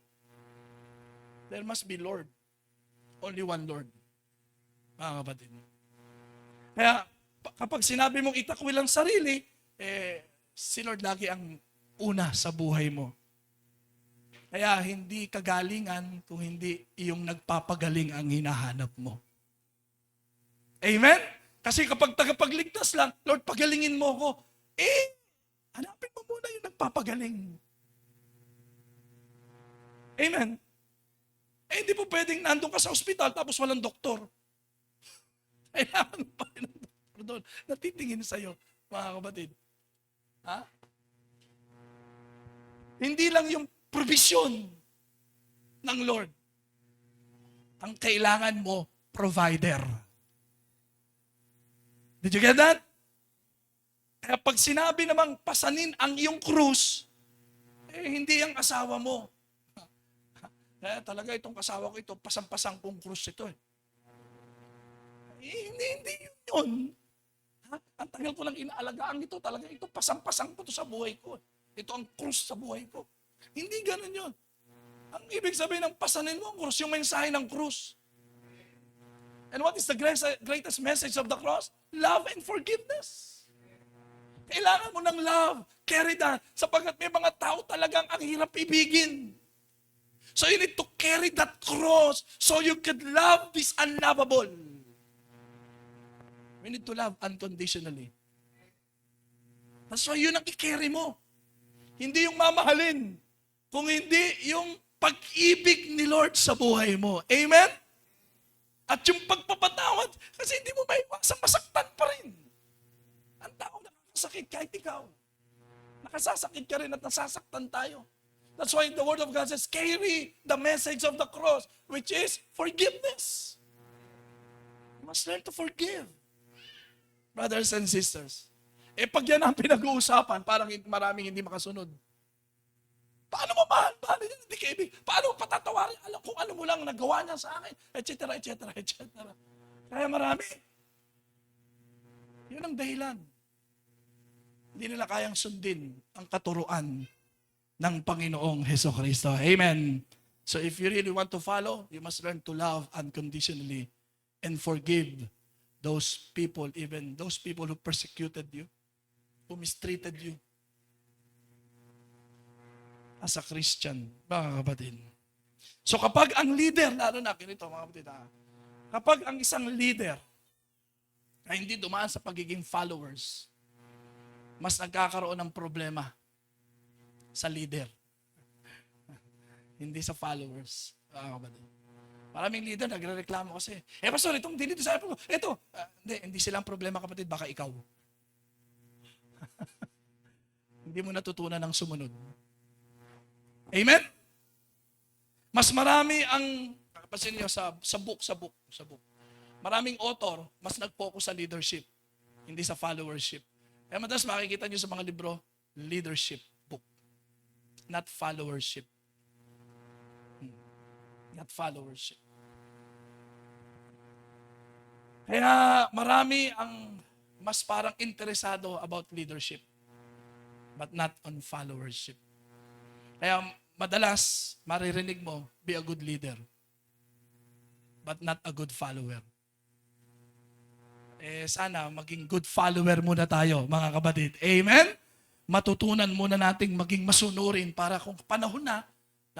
B: There must be Lord. Only one Lord. Mga kapatid. Kaya kapag sinabi mong itakwil ang sarili, si Lord lagi ang una sa buhay mo. Kaya hindi kagalingan kung hindi iyong nagpapagaling ang hinahanap mo. Amen? Kasi kapag tagapagligtas lang, Lord, pagalingin mo ko. Hanapin mo muna yung nagpapagaling. Amen? Hindi po pwedeng nandun ka sa ospital tapos walang doktor. Kailangan pa rin ng doktor doon. Natitingin sa'yo, mga kapatid. Ha? Hindi lang yung provision ng Lord. Ang kailangan mo, provider. Did you get that? Kaya pag sinabi namang pasanin ang iyong krus, hindi ang asawa mo. Kaya talaga itong asawa ko ito, pasang-pasang kong krus ito. Hindi yun. Ha? Ang tagal ko lang inaalagaan ito, talaga ito, pasang-pasang ko ito sa buhay ko. Ito ang krus sa buhay ko. Hindi ganun yun. Ang ibig sabihin ng pasanin mo ang krus, yung mensahe ng krus. And what is the greatest message of the cross? Love and forgiveness. Kailangan mo ng love. Carry that. Sapagkat may mga tao talagang ang hirap ibigin. So you need to carry that cross so you can love this unlovable. We need to love unconditionally. That's why yun ang i-carry mo. Hindi yung mamahalin. Kung hindi yung pag-ibig ni Lord sa buhay mo. Amen? At yung pagpapatawad, kasi hindi mo maiwasang masaktan pa rin. Ang tao nakakasakit kahit ikaw. Nakasasakit ka rin at nasasaktan tayo. That's why the Word of God says, carry the message of the cross, which is forgiveness. You must learn to forgive. Brothers and sisters. Pag yan ang pinag-uusapan, parang maraming hindi makasunod. Paano mo mahal? Hindi ka ibig. Paano mo patatawarin? Alam kung ano mo lang nagawa niya sa akin, etc., etc., etc. Kaya marami. Yun ang dahilan. Hindi nila kayang sundin ang katuruan ng Panginoong Hesukristo. Amen. So if you really want to follow, you must learn to love unconditionally and forgive those people, even those people who persecuted you, who mistreated you. As a Christian, mga kapatid. So kapag ang leader, lalo na ganito mga kapatid, kapag ang isang leader ay hindi dumaan sa pagiging followers, mas nagkakaroon ng problema sa leader. Hindi sa followers. Maraming leader nagre-reklamo kasi, pastor, itong dito sa apo ko, hindi silang problema kapatid, baka ikaw. Hindi mo natutunan ng sumunod. Amen? Mas marami ang, kapasin niyo sa book. Maraming author, mas nag-focus sa leadership, hindi sa followership. Kaya madalas makikita niyo sa mga libro, leadership book. Not followership. Not followership. Kaya marami ang mas parang interesado about leadership, but not on followership. Kaya madalas, maririnig mo, be a good leader, but not a good follower. Sana maging good follower muna tayo, mga kapatid. Amen? Matutunan muna nating maging masunurin para kung panahon na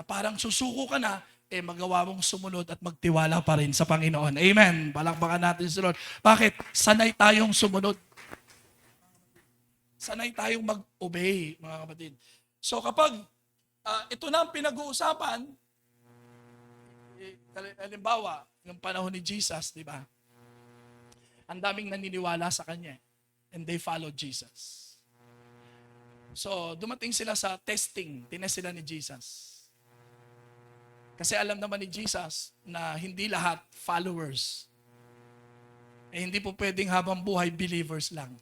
B: parang susuko ka na, magawa mong sumunod at magtiwala pa rin sa Panginoon. Amen? Palakpakan natin si Lord. Bakit? Sanay tayong sumunod. Sanay tayong mag-obey, mga kapatid. So kapag ito na ang pinag-uusapan, halimbawa, yung panahon ni Jesus, di ba? Ang daming naniniwala sa Kanya. And they followed Jesus. So, dumating sila sa testing. Tinest sila ni Jesus. Kasi alam naman ni Jesus na hindi lahat followers. Hindi po pwedeng habang buhay believers lang.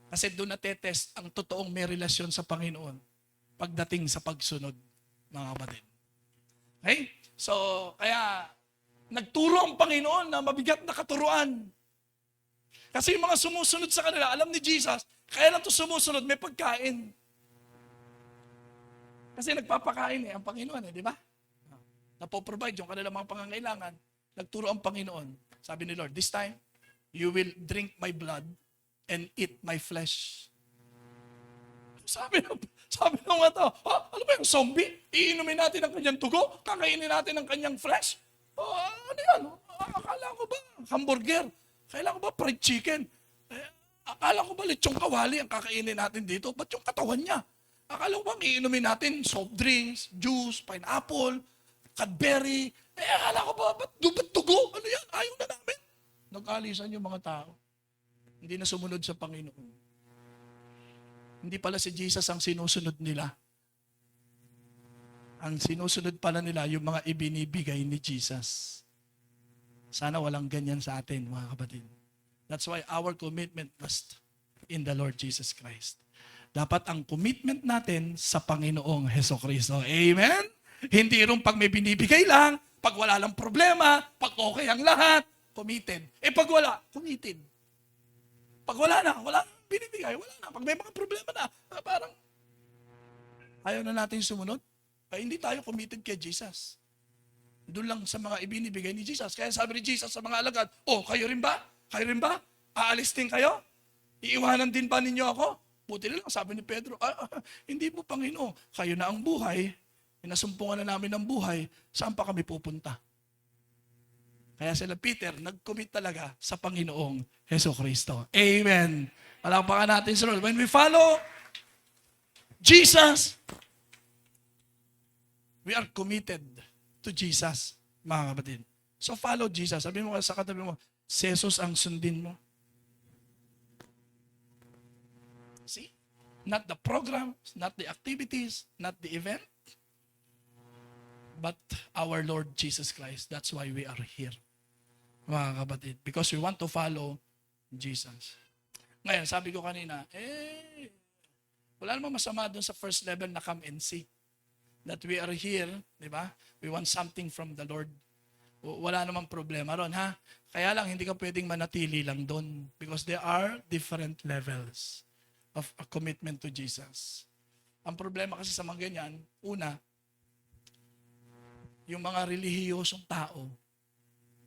B: Kasi doon natetest ang totoong may relasyon sa Panginoon pagdating sa pagsunod, mga kapatid. Okay? So, kaya nagturo ang Panginoon na mabigat na katuruan. Kasi yung mga sumusunod sa kanila, alam ni Jesus, kaya lang ito sumusunod, may pagkain. Kasi nagpapakain ang Panginoon, di ba? Napoprovide yung kanilang mga pangangailangan. Nagturo ang Panginoon. Sabi ni Lord, this time, you will drink my blood and eat my flesh. Sabi ng mga tao, ano ba yung zombie? Iinumin natin ang kanyang tugo? Kakainin natin ang kanyang flesh? Ano yan? Akala ko ba hamburger? Akala ko ba fried chicken? Akala ko ba lechong kawali ang kakainin natin dito? Ba't yung katawan niya? Akala ko ba iinumin natin soft drinks, juice, pineapple, Cadbury? Akala ko ba, ba't tugo? Ano yan? Ayaw na namin. Nag-alisan yung mga tao. Hindi na sumunod sa Panginoon. Hindi pala si Jesus ang sinusunod nila. Ang sinusunod pala nila yung mga ibinibigay ni Jesus. Sana walang ganyan sa atin, mga kapatid. That's why our commitment must in the Lord Jesus Christ. Dapat ang commitment natin sa Panginoong Hesukristo. Amen? Hindi rin pag may binibigay lang, pag wala lang problema, pag okay ang lahat, committed. Pag wala, committed. Pag wala na binibigay, wala na. Pag may mga problema na, parang ayaw na natin sumunod. Hindi tayo committed kay Jesus. Doon lang sa mga ibinibigay ni Jesus. Kaya sabi ni Jesus sa mga alagad, kayo rin ba? Kayo rin ba? Aalis din kayo? Iiwanan din ba ninyo ako? Buti na lang, sabi ni Pedro, hindi po Panginoon, kayo na ang buhay, inasumpungan na namin ang buhay, saan pa kami pupunta? Kaya sila Peter, nag-commit talaga sa Panginoong Hesukristo. Amen. Palakpakan natin sa Lord. When we follow Jesus, we are committed to Jesus, mga kapatid. So follow Jesus. Sabi mo sa katabi mo, si Jesus ang sundin mo. See? Not the program, not the activities, not the event, but our Lord Jesus Christ. That's why we are here, mga kapatid. Because we want to follow Jesus. Ngayon, sabi ko kanina, wala namang masama dun sa first level na come and see. That we are here, di ba? We want something from the Lord. Wala namang problema ron, ha? Kaya lang, hindi ka pwedeng manatili lang doon. Because there are different levels of a commitment to Jesus. Ang problema kasi sa mga ganyan, una, yung mga relihiyosong tao,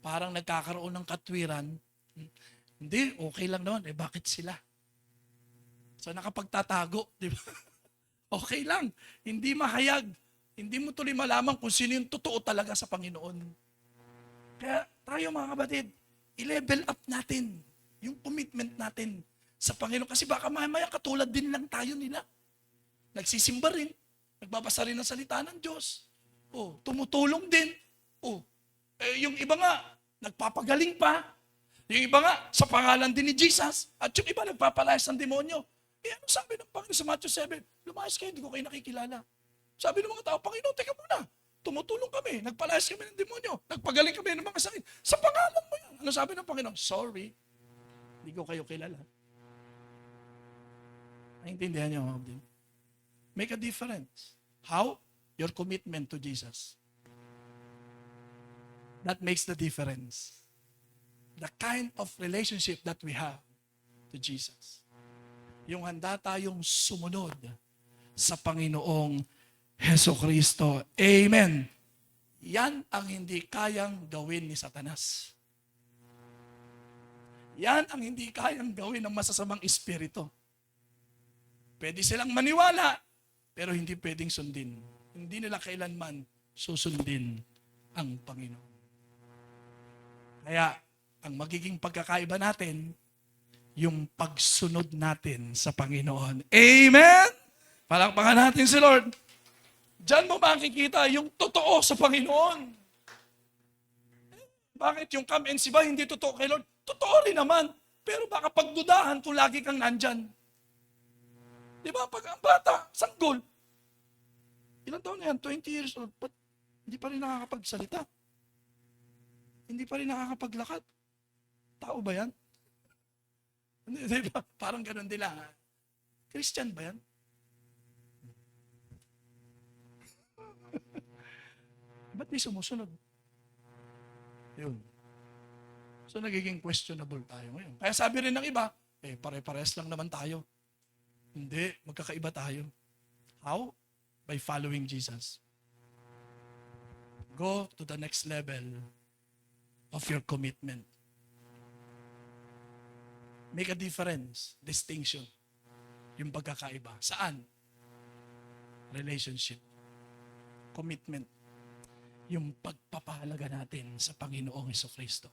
B: parang nagkakaroon ng katwiran, hindi, okay lang naman, bakit sila? So nakapagtatago, di ba? Okay lang, hindi mahayag, hindi mo tuloy malaman kung sino yung totoo talaga sa Panginoon. Kaya tayo mga kapatid, i-level up natin yung commitment natin sa Panginoon. Kasi baka mamaya katulad din lang tayo nila. Nagsisimba rin, nagbabasa rin ng salita ng Diyos. Tumutulong din. Yung iba nga, nagpapagaling pa. Yung iba nga, sa pangalan din ni Jesus. At yung iba, nagpapalayas ng demonyo. Ano sabi ng Panginoon sa Matthew 7? Lumayas kayo, hindi ko kayo nakikilala. Sabi ng mga tao, Panginoon, teka muna. Tumutulong kami, nagpalayas kami ng demonyo, nagpagaling kami ng mga sakit. Sa pangalan mo yan. Ano sabi ng Panginoon? Sorry, hindi ko kayo kilala. Naintindihan niyo, mga kapatid? Make a difference. How? Your commitment to Jesus. That makes the difference. The kind of relationship that we have to Jesus. Yung handa tayong sumunod sa Panginoong Hesukristo. Amen. Yan ang hindi kayang gawin ni Satanas. Yan ang hindi kayang gawin ng masasamang espiritu. Pwede silang maniwala, pero hindi pwedeng sundin. Hindi nila kailanman susundin ang Panginoon. Kaya, ang magiging pagkakaiba natin, yung pagsunod natin sa Panginoon. Amen? Palakpakan natin si Lord. Diyan mo makikita yung totoo sa Panginoon. Bakit yung come and see ba hindi totoo kay Lord? Totoo rin naman. Pero baka pagdudahan kung lagi kang nandyan. Di ba? Pag ang bata, sanggol. Ilang taon na yan? 20 years old. Hindi pa rin nakakapagsalita. Hindi pa rin nakakapaglakad. Tao ba yan? Di ba? Parang ganun nila. Christian ba yan? Ba't di sumusunod? Yun. So nagiging questionable tayo ngayon. Kaya sabi rin ng iba, pare-pares lang naman tayo. Hindi, magkakaiba tayo. How? By following Jesus. Go to the next level of your commitment. Make a difference, distinction. Yung pagkakaiba. Saan? Relationship. Commitment. Yung pagpapahalaga natin sa Panginoong Jesucristo.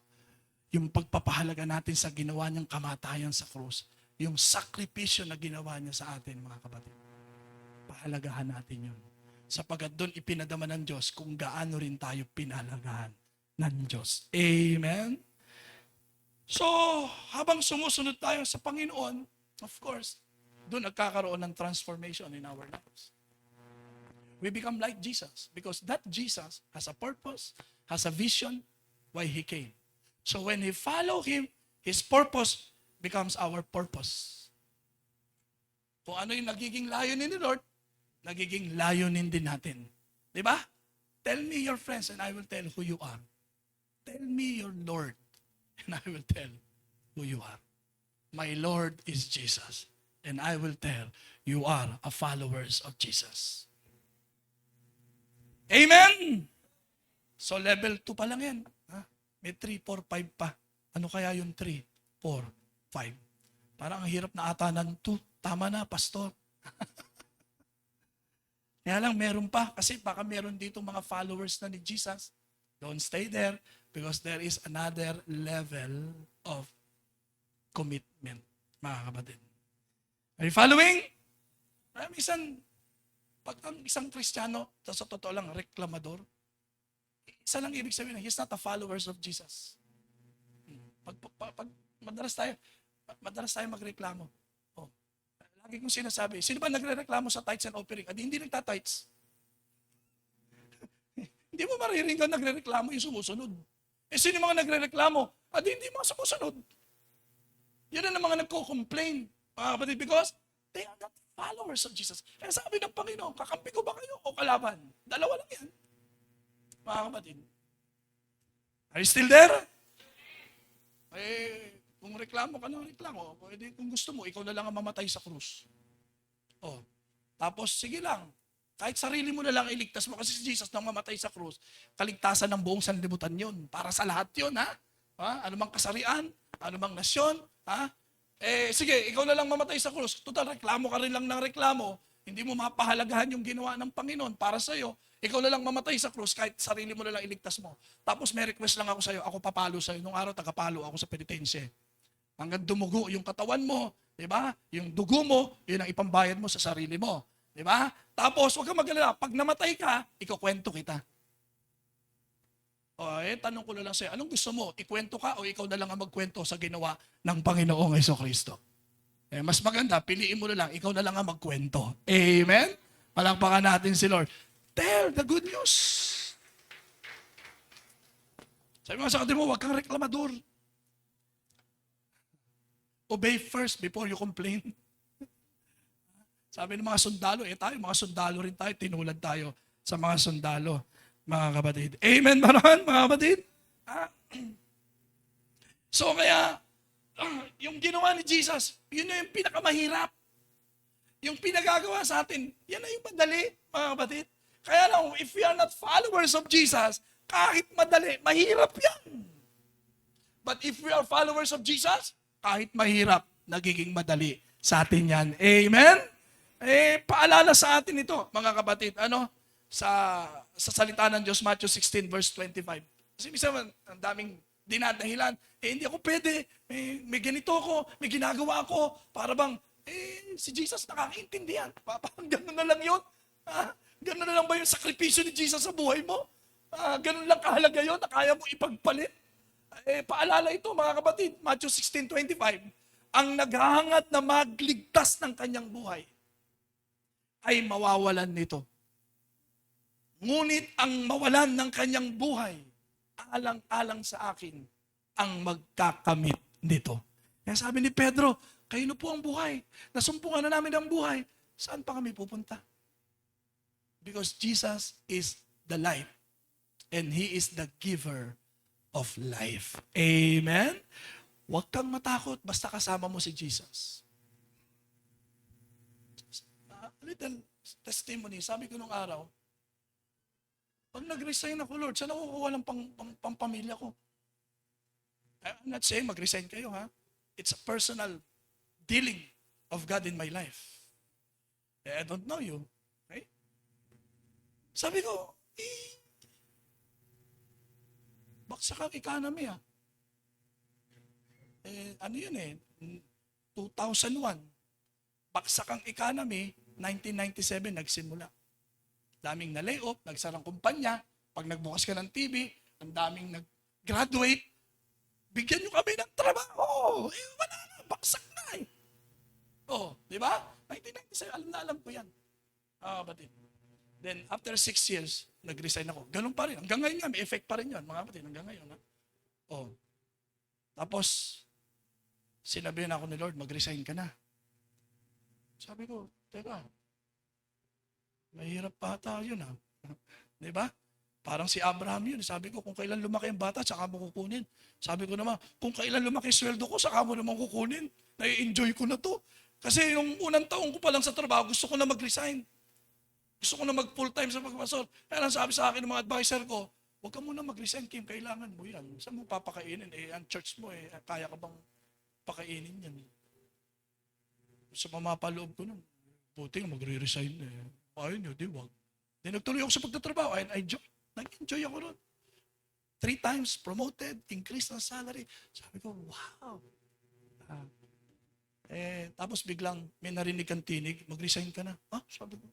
B: Yung pagpapahalaga natin sa ginawa niyang kamatayan sa krus. Yung sakripisyo na ginawa niya sa atin, mga kapatid. Pahalagahan natin yun. Sapagat doon ipinadama ng Diyos kung gaano rin tayo pinalagahan ng Diyos. Amen? So, habang sumusunod tayo sa Panginoon, of course, doon nagkakaroon ng transformation in our lives. We become like Jesus because that Jesus has a purpose, has a vision why He came. So when we follow Him, His purpose becomes our purpose. Kung ano yung nagiging layunin ni Lord, nagiging layunin din natin. Di ba? Tell me your friends and I will tell who you are. Tell me your Lord and I will tell who you are. My Lord is Jesus and I will tell you are a followers of Jesus. Amen! So level 2 pa lang yan. Ha? May 3, 4, 5 pa. Ano kaya yung 3, 4, 5? Parang ang hirap na ata ng 2. Tama na, pastor. Kaya lang meron pa. Kasi baka meron dito mga followers na ni Jesus. Don't stay there because there is another level of commitment, mga kapatid. Are you following? Minsan, pag ang isang Kristiyano, sa totoo lang, reklamador, isa lang ibig sabihin, he's not a followers of Jesus. Pag madalas tayo magreklamo. Oh, lagi kong sinasabi, sino ba nagre-reklamo sa tithes and offering? Hindi nagta-tithes. Hindi mo maririnig na nagre-reklamo yung sumusunod. Sino yung mga nagre-reklamo? Hindi mga sumusunod. Yan ang mga nagko-complain. Mga kapatid, because they are not followers of Jesus. Kaya sabi ng Panginoon, kakampi ko ba kayo o kalaban? Dalawa lang yan. Mga kapatid. Are you still there? Kung reklamo ka ng reklamo, pwede, kung gusto mo, ikaw na lang ang mamatay sa krus. Tapos, sige lang. Kahit sarili mo na lang iligtas mo kasi si Jesus nang mamatay sa krus, kaligtasan ng buong sanlibutan yun. Para sa lahat yun, ha? Anumang kasarian, anumang nasyon, ha? Sige, ikaw na lang mamatay sa krus. Total, reklamo ka rin lang ng reklamo. Hindi mo mapahalagahan yung ginawa ng Panginoon para sa'yo. Ikaw na lang mamatay sa krus kahit sarili mo na lang iligtas mo. Tapos may request lang ako sa'yo, ako papalo sa'yo. Nung araw, tagapalo ako sa penitensya. Hanggang dumugo yung katawan mo, di ba? Yung dugo mo, yun ang ipambayad mo sa sarili mo. Di ba? Tapos, huwag kang mag-alala. Pag namatay ka, ikukwento kita. Tanong ko na lang sa'yo, anong gusto mo? Ikwento ka o ikaw na lang ang magkwento sa ginawa ng Panginoong Jesucristo? Mas maganda, piliin mo na lang, ikaw na lang ang magkwento. Amen? Palakpakan natin si Lord. Tell the good news. Sabi mo sa kapatid mo, huwag kang reklamador. Obey first before you complain. Sabi ng mga sundalo, tayo, mga sundalo rin tayo, tinulad tayo sa mga sundalo. Mga kapatid. Amen ba naman, mga kapatid? So kaya, yung ginawa ni Jesus, yun na yung pinakamahirap. Yung pinagagawa sa atin, yan na yung madali, mga kapatid. Kaya lang, if we are not followers of Jesus, kahit madali, mahirap yan. But if we are followers of Jesus, kahit mahirap, nagiging madali sa atin yan. Amen? Paalala sa atin ito, mga kapatid, sa salita ng Diyos, Matthew 16, verse 25. Kasi minsan, ang daming dinadahilan. Hindi ako pwede. May ganito ako, may ginagawa ako. Para bang, si Jesus nakakaintindihan. Parang gano'n na lang yun. Gano'n na lang ba yung sakripisyo ni Jesus sa buhay mo? Gano'n lang kahalaga yun na kaya mo ipagpalit? Paalala ito, mga kapatid, Matthew 16:25. Ang naghahangad na magligtas ng kanyang buhay ay mawawalan nito. Ngunit ang mawalan ng kanyang buhay, alang-alang sa akin ang magkakamit nito. Kaya sabi ni Pedro, kayo na po ang buhay. Nasumpungan na namin ang buhay. Saan pa kami pupunta? Because Jesus is the life and He is the giver of life. Amen? Huwag kang matakot basta kasama mo si Jesus. A little testimony. Sabi ko nung araw, pag nag-resign ako, Lord, saan ako kukuha ng pang-pamilya ko? I'm not saying mag-resign kayo, ha? It's a personal dealing of God in my life. I don't know you. Okay? Sabi ko, baksak ang economy, ha? Ano yun 2001. Baksak ang economy, 1997 nagsimula. Daming na-layoff, nagsarang kumpanya. Pag nagbukas ka ng TV, ang daming nag-graduate. Bigyan nyo kami ng trabaho. Wala na, baksak na di ba? 1997, alam ko yan. Kapatid. Then, after 6 years, nag-resign ako. Ganun pa rin. Hanggang ngayon nga, may effect pa rin yun, mga kapatid. Hanggang ngayon, ha? Tapos, sinabihan ako ni Lord, mag-resign ka na. Sabi ko, teka, mahirap bata yun, ha? Di ba? Parang si Abraham yun. Sabi ko, kung kailan lumaki ang bata, saka mo kukunin. Sabi ko naman, kung kailan lumaki yung sweldo ko, saka mo naman kukunin. Nai-enjoy ko na to. Kasi yung unang taong ko pa lang sa trabaho, gusto ko na mag-resign. Gusto ko na mag-full time sa pagpastor. Kaya lang sabi sa akin ng mga advisor ko, huwag ka muna mag-resign, Kim. Kailangan mo yan. Saan mo papakainin? Ang church mo, kaya ka bang pakainin yan? Sa pamapaloob ko nun, buti nga magre-resign Ayun nyo, di wag. Then nagtuloy ako sa pagtatrabaho and nag-enjoy ako nun. 3 times promoted, increase ng salary. Sabi ko, wow. Tapos biglang may narinig kang tinig, mag-resign ka na. Sabi ko,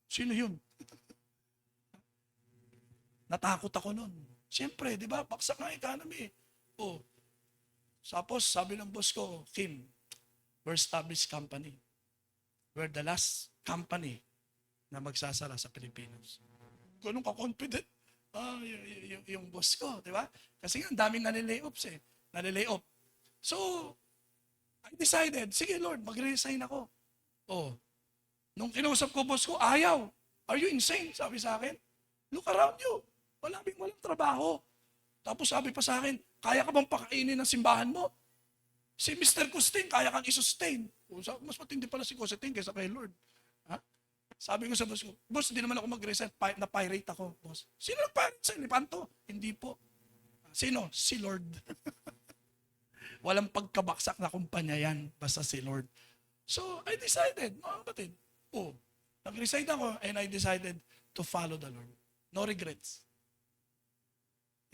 B: sino yun? Natakot ako nun. Siyempre, di ba, baksak ng economy. Tapos sabi ng boss ko, Kim, we're established company. We're the last company na magsasara sa Pilipinas. Ganun ka-confident. Yung boss ko, di ba? Kasi nga, ang daming nalilay-offs Nalilay-off. So, I decided, sige Lord, mag-resign ako. Nung kinausap ko, boss ko, ayaw. Are you insane? Sabi sa akin. Look around you. Walang trabaho. Tapos sabi pa sa akin, kaya ka bang pakainin ng simbahan mo? Si Mr. Costin, kaya kang isustain. Mas matindi pala si Costin kaysa kay Lord. Sabi ko sa boss ko, boss, hindi naman ako mag-resign, na-pirate ako, boss. Sino nag-pirate sa Lipanto? Hindi po. Sino? Si Lord. Walang pagkabaksak na kumpanya yan, basta si Lord. So, I decided, mga kapatid, nag-resign ako and I decided to follow the Lord. No regrets.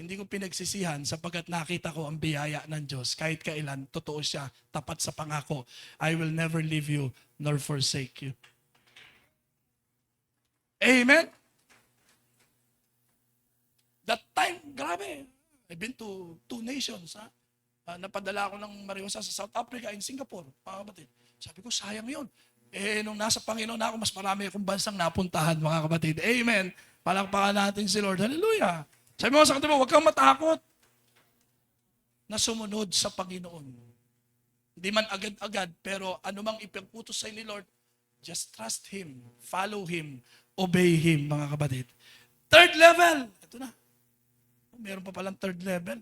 B: Hindi ko pinagsisihan sapagkat nakita ko ang biyaya ng Diyos. Kahit kailan, totoo siya, tapat sa pangako. I will never leave you nor forsake you. Amen? That time, grabe. I've been to 2 nations. Napadala ako ng Marihosa sa South Africa and Singapore. Mga kapatid. Sabi ko, sayang yun. Nung nasa Panginoon ako, mas marami akong bansang napuntahan, mga kapatid. Amen. Palakpakan natin si Lord. Hallelujah. Sabi mo sa kanila, huwag kang matakot na sumunod sa Panginoon. Hindi man agad-agad, pero anumang ipagputos sa ni Lord, just trust Him, follow Him, obey Him, mga kapatid. 3rd level. Ito na. Meron pa palang 3rd level.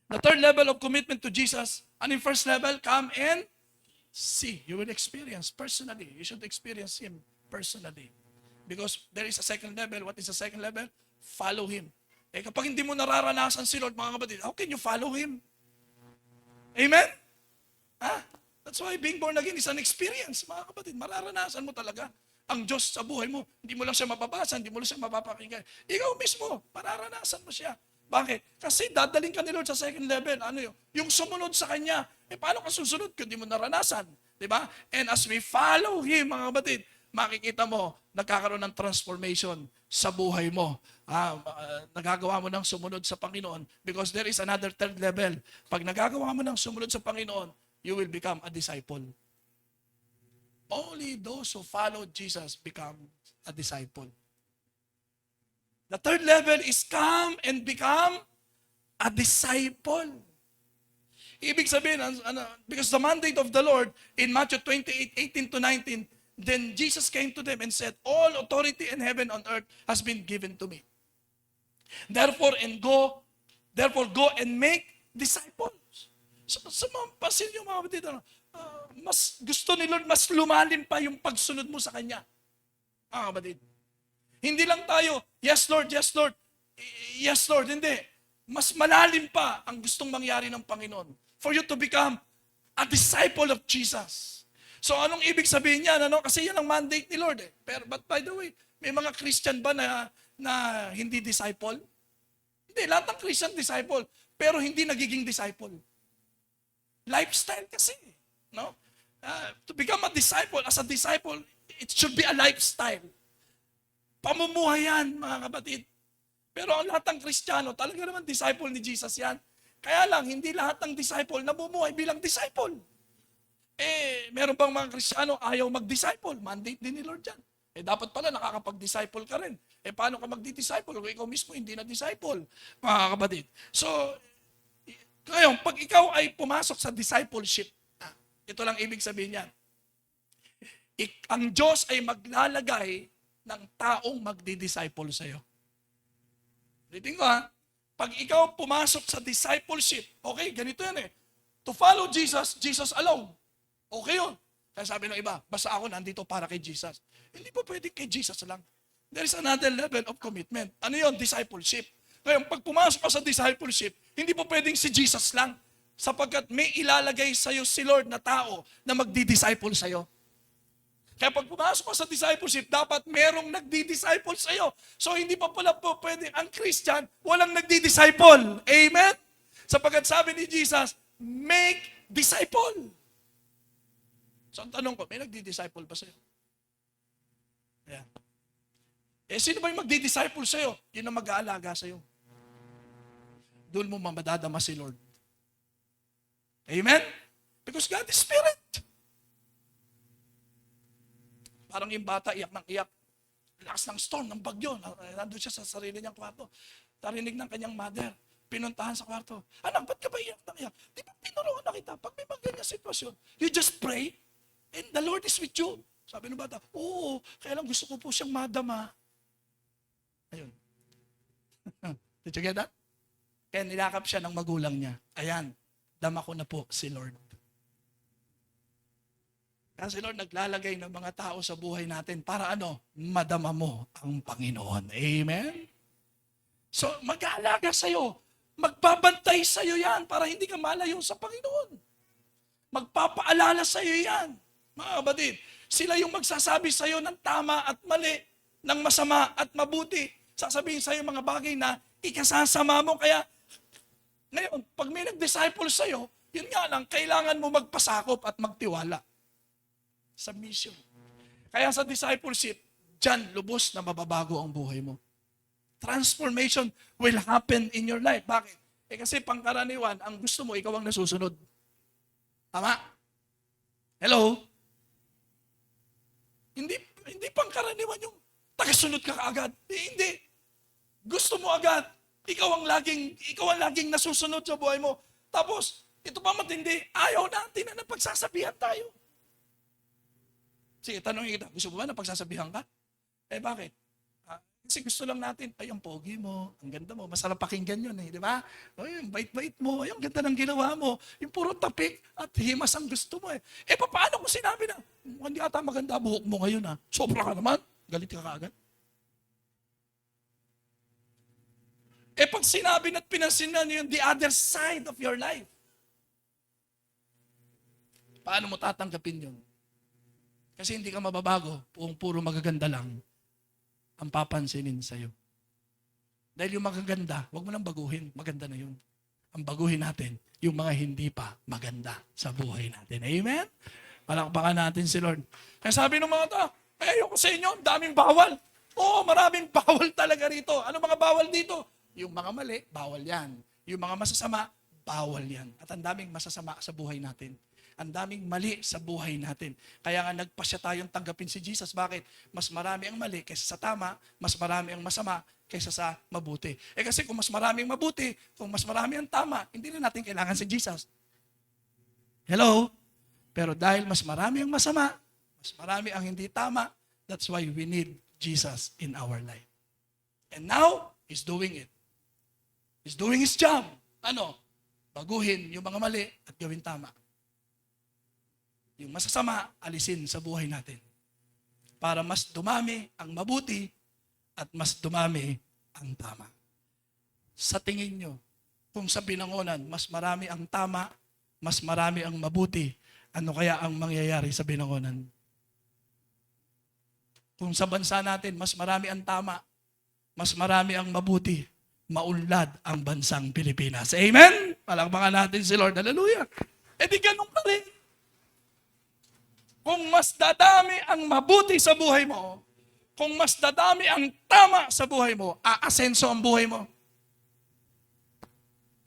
B: The 3rd level of commitment to Jesus. And in 1st level, come and see. You will experience personally. You should experience Him personally. Because there is a 2nd level. What is the 2nd level? Follow Him. Kapag hindi mo nararanasan si Lord, mga kapatid, how can you follow Him? Amen? That's why being born again is an experience, mga kapatid. Mararanasan mo talaga ang Diyos sa buhay mo. Hindi mo lang siya mababasa, hindi mo lang siya mapapakinggan. Ikaw mismo, mararanasan mo siya. Bakit? Kasi dadaling ka ni Lord sa 2nd level. Ano yun? Yung sumunod sa Kanya. Paano ka susunod kung hindi mo naranasan? Diba? And as we follow Him, mga kapatid, makikita mo, nagkakaroon ng transformation sa buhay mo. Nagagawa mo ng sumunod sa Panginoon because there is another 3rd level. Pag nagagawa mo ng sumunod sa Panginoon, you will become a disciple. Only those who follow Jesus become a disciple. The third level is come and become a disciple. Ibig sabihin, because the mandate of the Lord in Matthew 28:18 to 19, then Jesus came to them and said, all authority in heaven and earth has been given to me. Therefore go and make disciples. So pansin nyo mga kapatid, mas gusto ni Lord, mas lumalim pa yung pagsunod mo sa Kanya. Mga kapatid. Hindi lang tayo, yes Lord, yes Lord, yes Lord, hindi. Mas malalim pa ang gustong mangyari ng Panginoon. For you to become a disciple of Jesus. So anong ibig sabihin niyan? Kasi yan ang mandate ni Lord. But by the way, may mga Christian ba na hindi disciple? Hindi, lahat ng Christian disciple. Pero hindi nagiging disciple. Lifestyle kasi. No? To become a disciple, as a disciple, it should be a lifestyle. Pamumuhay yan, mga kapatid. Pero ang lahat ng Kristiyano, talaga naman disciple ni Jesus yan. Kaya lang, hindi lahat ng disciple namumuhay bilang disciple. Meron bang mga Kristiyano ayaw mag-disciple? Mandate din ni Lord yan. Dapat pala nakakapag-disciple ka rin. Paano ka magdi-disciple kung ikaw mismo hindi na disciple, mga kapatid? So, ngayon, pag ikaw ay pumasok sa discipleship, ito lang ibig sabihin yan. Ang Diyos ay maglalagay ng taong magdi-disciple sa'yo. Ulitin ko pag ikaw pumasok sa discipleship, okay, ganito yan To follow Jesus, Jesus alone. Okay yun. Kaya sabi ng iba, basta ako nandito para kay Jesus. Hindi pa pwede kay Jesus lang. There is another level of commitment. Ano yun? Discipleship. Kaya pag pumasok ka sa discipleship, hindi pa pwedeng si Jesus lang. Sapagkat may ilalagay sa'yo si Lord na tao na magdi-disciple sa'yo. Kaya pag pumasok ka sa discipleship, dapat merong nagdi-disciple sa'yo. So hindi pa pala po pwede, ang Christian, walang nagdi-disciple. Amen? Sapagkat sabi ni Jesus, make disciple. So ang tanong ko, may nagdi-disciple ba sa'yo? Ayan. Sino ba yung magdi-disciple sa'yo? Yun ang mag-aalaga sa'yo. Doon mo madadama si Lord. Amen? Because God is Spirit. Parang yung bata, iyak ng iyak. Lakas ng storm, ng bagyo. Nandun siya sa sarili niyang kwarto. Tarinig ng kanyang mother. Pinuntahan sa kwarto. Anak, ba't ka ba iyak ng iyak? Di ba tinuruan na kita? Pag may mga ganyan sitwasyon, you just pray and the Lord is with you. Sabi ng bata, oo, kaya lang gusto ko po siyang madama. Ayun. Did you get that? Kaya nilakap siya ng magulang niya. Ayan, dama ko na po si Lord. Kaya si Lord naglalagay ng mga tao sa buhay natin para madama mo ang Panginoon. Amen? So, mag-aalaga sa'yo. Magbabantay sa'yo yan para hindi ka malayo sa Panginoon. Magpapaalala sa'yo yan. Mga kapatid, sila yung magsasabi sa'yo ng tama at mali, ng masama at mabuti. Sasabihin sa'yo mga bagay na ikasasama mo. Kaya, ngayon, pag may nag-disciple sa'yo, yun nga lang, kailangan mo magpasakop at magtiwala. Submission. Kaya sa discipleship, dyan lubos na mababago ang buhay mo. Transformation will happen in your life. Bakit? Kasi pangkaraniwan, ang gusto mo, ikaw ang nasusunod. Tama? Hello? Hindi pangkaraniwan yung tagasunod ka kaagad. Hindi. Gusto mo agad. Ikaw ang laging nasusunod sa buhay mo. Tapos, ito pa matindi, ayaw natin na napagsasabihan tayo. Sige, tanongin kita, gusto mo ba na pagsasabihan ka? Bakit? Kasi gusto lang natin, ay, ang pogi mo, ang ganda mo, masarap pakinggan yun di ba? Ay, ang bait-bait mo, ay, ang ganda ng ginawa mo, yung puro tapik at himas ang gusto mo paano kung sinabi na, hindi ata maganda buhok mo ngayon sobra ka naman, galit ka kaagad. Pag sinabi na't pinansinan yun, the other side of your life, paano mo tatanggapin yun? Kasi hindi ka mababago kung puro magaganda lang ang papansinin sa'yo. Dahil yung magaganda, huwag mo nang baguhin. Maganda na yun. Ang baguhin natin, yung mga hindi pa maganda sa buhay natin. Amen? Palakpakan natin si Lord. Kaya sabi ng mga tao, ayoko sa inyo, daming bawal. Oo, maraming bawal talaga rito. Ano mga bawal dito? Yung mga mali, bawal yan. Yung mga masasama, bawal yan. At ang daming masasama sa buhay natin. Ang daming mali sa buhay natin. Kaya nga nagpasya tayong tanggapin si Jesus. Bakit? Mas marami ang mali kaysa sa tama, mas marami ang masama kaysa sa mabuti. Kasi kung mas maraming mabuti, kung mas marami ang tama, hindi na natin kailangan si Jesus. Hello? Pero dahil mas marami ang masama, mas marami ang hindi tama, that's why we need Jesus in our life. And now, He's doing it. He's doing His job. Ano? Baguhin yung mga mali at gawin tama. Yung masasama, alisin sa buhay natin. Para mas dumami ang mabuti at mas dumami ang tama. Sa tingin nyo, kung sa Binangonan, mas marami ang tama, mas marami ang mabuti, ano kaya ang mangyayari sa Binangonan? Kung sa bansa natin, mas marami ang tama, mas marami ang mabuti, maunlad ang bansang Pilipinas. Amen? Palakpakan natin si Lord. Hallelujah. Di ganun pa rin. Kung mas dadami ang mabuti sa buhay mo, kung mas dadami ang tama sa buhay mo, aasenso ang buhay mo.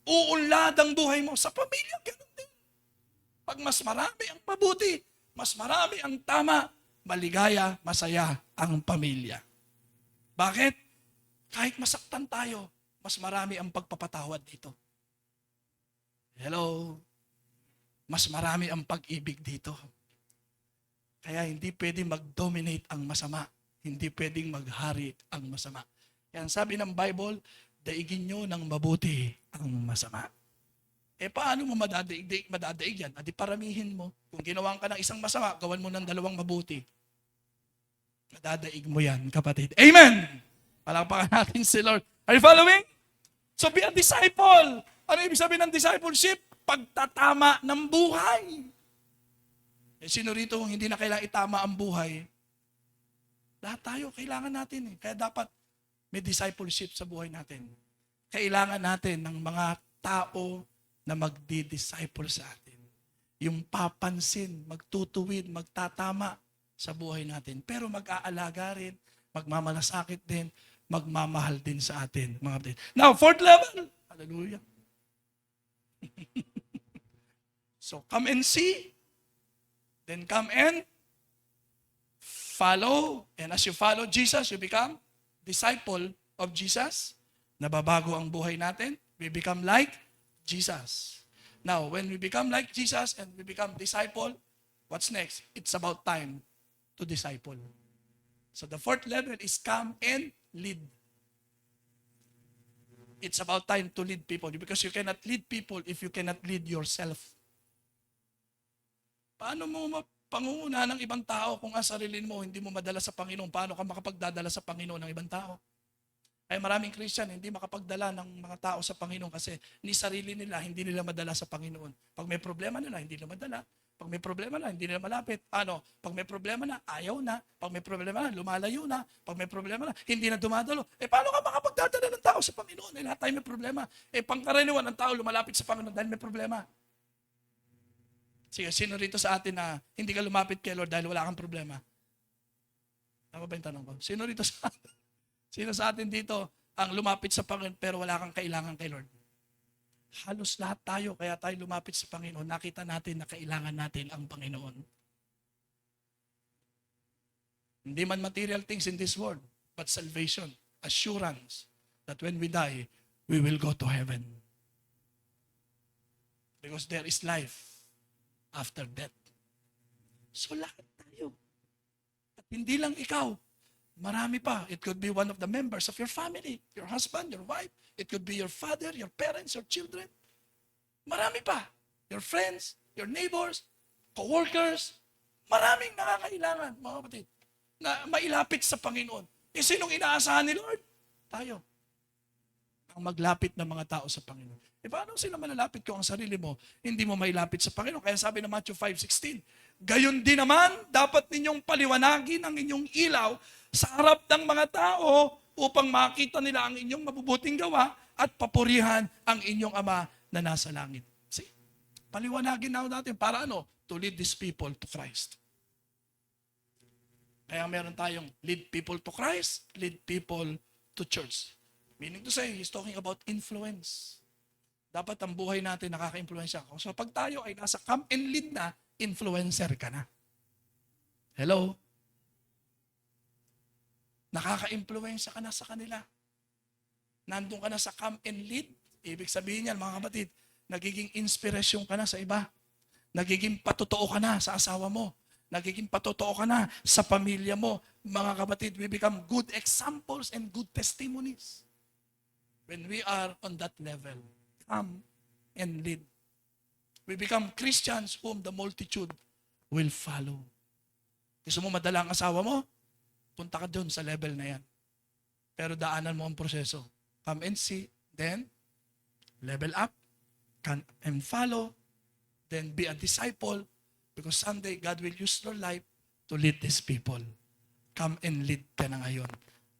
B: Uunlad ang buhay mo. Sa pamilya, ganun din. Pag mas marami ang mabuti, mas marami ang tama, maligaya, masaya ang pamilya. Bakit? Kahit masaktan tayo, mas marami ang pagpapatawad dito. Hello? Mas marami ang pag-ibig dito. Kaya hindi pwedeng mag-dominate ang masama. Hindi pwedeng maghari ang masama. Kaya sabi ng Bible, daigin nyo ng mabuti ang masama. Paano mo madadaig yan? Adi paramihin mo. Kung ginawan ka ng isang masama, gawan mo ng dalawang mabuti. Madadaig mo yan, kapatid. Amen! Palakpakan natin si Lord. Are you following? So be a disciple. Ano ibig sabihin ng discipleship? Pagtatama ng buhay. Sino rito kung hindi na kailangan itama ang buhay? Lahat tayo, kailangan natin. Kaya dapat may discipleship sa buhay natin. Kailangan natin ng mga tao na magdi-disciple sa atin. Yung papansin, magtutuwid, magtatama sa buhay natin. Pero mag-aalaga rin, magmamalasakit din, magmamahal din sa atin. Mga kapatid. Now, fourth level. Hallelujah. So, come and see. Then come and follow. And as you follow Jesus, you become disciple of Jesus. Nababago ang buhay natin. We become like Jesus. Now, when we become like Jesus and we become disciple, what's next? It's about time to disciple. So the fourth level is come and lead. It's about time to lead people because you cannot lead people if you cannot lead yourself. Paano mo pangunguna ng ibang tao kung ang sarili mo hindi mo madala sa Panginoon? Paano ka makapagdadala sa Panginoon ng ibang tao? Ay maraming Christian hindi makapagdala ng mga tao sa Panginoon kasi ni sarili nila hindi nila madala sa Panginoon. Pag may problema nila, hindi nila madala. Pag may problema na, hindi nila malapit. Pag may problema na, ayaw na. Pag may problema na, lumalayo na. Pag may problema na, hindi na dumadalo. Paano ka makapagdadala ng tao sa Panginoon? Lahat tayo may problema. Pangkaraniwan ng tao lumalapit sa Panginoon dahil may problema. Sige, sino rito sa atin na hindi ka lumapit kay Lord dahil wala kang problema? Tama ba yung tanong ko? Sino rito sa atin? Sino sa atin dito ang lumapit sa Panginoon pero wala kang kailangan kay Lord? Halos lahat tayo, kaya tayo lumapit sa Panginoon. Nakita natin na kailangan natin ang Panginoon. Hindi man material things in this world, but salvation, assurance that when we die, we will go to heaven. Because there is life after death. So lahat tayo. At hindi lang ikaw, marami pa. It could be one of the members of your family, your husband, your wife. It could be your father, your parents, your children. Marami pa. Your friends, your neighbors, co-workers. Maraming nakakailangan, mga kapatid, na mailapit sa Panginoon. Sinong inaasahan ni Lord? Tayo. Ang maglapit ng mga tao sa Panginoon. Paano sila malalapit kung ang sarili mo, hindi mo mailapit sa Panginoon? Kaya sabi ng Matthew 5:16, gayon din naman, dapat ninyong paliwanagin ang inyong ilaw sa harap ng mga tao upang makita nila ang inyong mabubuting gawa at papurihan ang inyong Ama na nasa langit. See? Paliwanagin natin para to lead these people to Christ. Kaya meron tayong lead people to Christ, lead people to church. Meaning to say, he's talking about influence. Dapat ang buhay natin nakaka-influensya. So pag tayo ay nasa come and lead na, influencer ka na. Hello? Nakaka-influensya ka na sa kanila. nandun ka na sa come and lead, ibig sabihin yan, mga kapatid, nagiging inspirasyon ka na sa iba. Nagiging patotoo ka na sa asawa mo. Nagiging patotoo ka na sa pamilya mo. Mga kapatid, we become good examples and good testimonies. When we are on that level, come and lead. We become Christians whom the multitude will follow. Gusto mo madala ang asawa mo? Punta ka doon sa level na yan. Pero daanan mo ang proseso. Come and see, then level up, come and follow, then be a disciple, because someday God will use your life to lead these people. Come and lead ka na ngayon,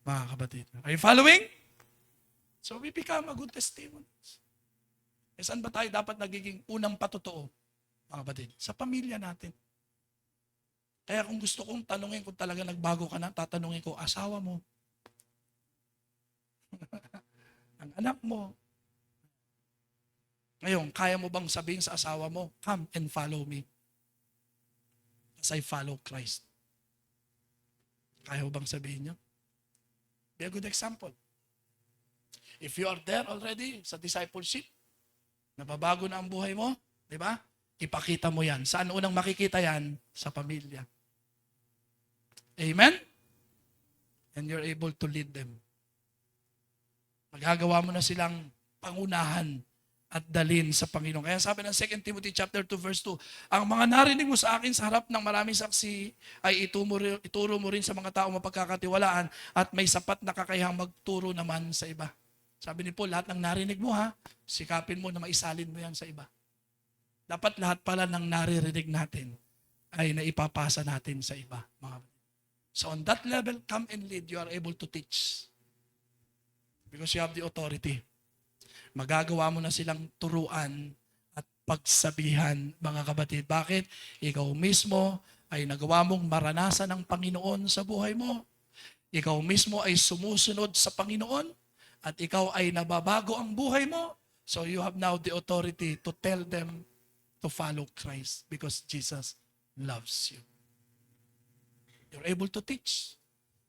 B: mga kapatid. Are you following? So we become a good testimony. E saan ba tayo dapat nagiging unang patotoo, mga kapatid? Sa pamilya natin. Kaya kung gusto kong tanungin kung talaga nagbago ka na, tatanungin ko, asawa mo, ang anak mo. Ngayon, kaya mo bang sabihin sa asawa mo, come and follow me as I follow Christ? Kaya mo bang sabihin niyo? Be a good example. If you are there already sa discipleship, nababago na ang buhay mo, di ba? Ipakita mo yan. Saan unang makikita yan? Sa pamilya. Amen? And you're able to lead them. Magagawa mo na silang pangunahan at dalin sa Panginoon. Kaya sabi ng 2 Timothy chapter 2 verse 2, ang mga narinig mo sa akin sa harap ng maraming saksi ay ituro mo rin sa mga tao mapagkakatiwalaan at may sapat na kakayahang magturo naman sa iba. Sabi ni Paul, lahat ng narinig mo sikapin mo na maisalin mo yan sa iba. Dapat lahat pala ng naririnig natin ay naipapasa natin sa iba. So on that level, come and lead, you are able to teach. Because you have the authority. Magagawa mo na silang turuan at pagsabihan, mga kapatid. Bakit? Ikaw mismo ay nagawa mong maranasan ng Panginoon sa buhay mo. Ikaw mismo ay sumusunod sa Panginoon at ikaw ay nababago ang buhay mo. So you have now the authority to tell them to follow Christ because Jesus loves you. You're able to teach.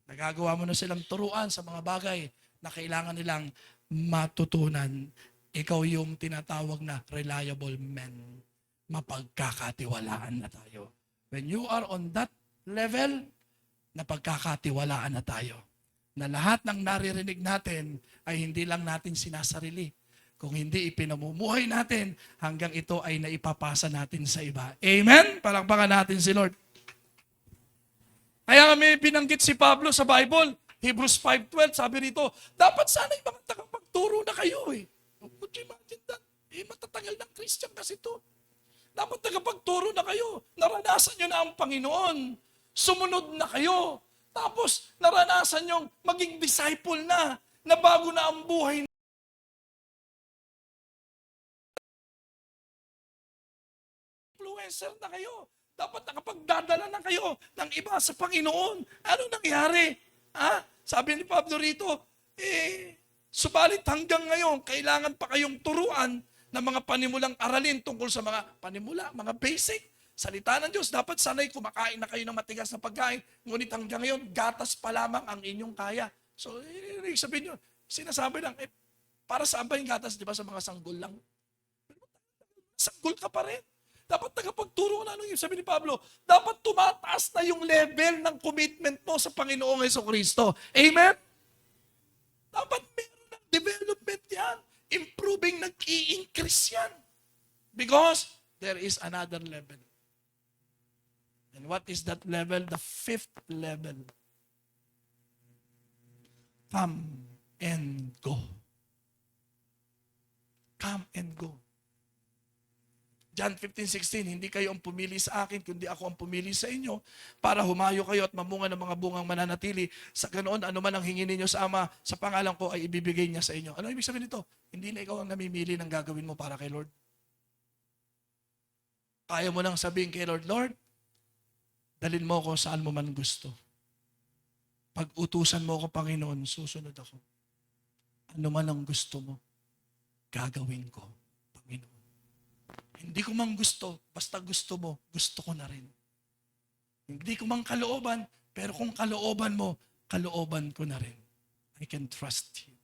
B: Nagagawa mo na silang turuan sa mga bagay na kailangan nilang matutunan. Ikaw yung tinatawag na reliable man. Mapagkakatiwalaan na tayo. When you are on that level, napagkakatiwalaan na tayo. Na lahat ng naririnig natin ay hindi lang natin sinasarili. Kung hindi ipinamumuhay natin hanggang ito ay naipapasa natin sa iba. Amen? Palakpakan natin si Lord. Kaya may binanggit si Pablo sa Bible, Hebrews 5:12, sabi rito, dapat sana yung mga tagapagturo na kayo eh. Could you imagine that? Matatagal ng Christian kasi ito. Dapat tagapagturo na kayo. Naranasan nyo na ang Panginoon. Sumunod na kayo. Tapos naranasan nyo maging disciple na bago na ang buhay. Influencer na kayo. Dapat nakapagdadala na kayo ng iba sa Panginoon. Ano nangyari? Sabi ni Pablo rito, subalit hanggang ngayon, kailangan pa kayong turuan ng mga panimulang aralin tungkol sa mga panimula, mga basic. Salita ng Diyos, dapat sanay kumakain na kayo ng matigas na pagkain, ngunit hanggang ngayon, gatas pa lamang ang inyong kaya. So, sabihin nyo, sinasabi lang, para saan ba yung gatas, di ba, sa mga sanggol lang? Sanggol ka pa rin. Dapat tagapagturo na, yung sabi ni Pablo, dapat tumataas na yung level ng commitment mo sa Panginoong Jesucristo. Amen? Dapat meron ng development yan. Improving, nag-i-increase yan. Because there is another level. And what is that level? The 5th level. Come and go. Come and go. John 15:16, hindi kayo ang pumili sa akin, kundi ako ang pumili sa inyo para humayo kayo at mamunga ng mga bungang mananatili. Sa ganoon, ano man ang hingin ninyo sa Ama, sa pangalan ko ay ibibigay niya sa inyo. Ano ibig sabihin nito? Hindi na ikaw ang namimili ng gagawin mo para kay Lord. Kaya mo nang sabihin kay Lord, Lord, dalhin mo ako saan mo man gusto. Pag utusan mo ako, Panginoon, susunod ako. Ano man ang gusto mo, gagawin ko, Panginoon. Hindi ko mang gusto, basta gusto mo, gusto ko na rin. Hindi ko mang kalooban, pero kung kalooban mo, kalooban ko na rin. I can trust you.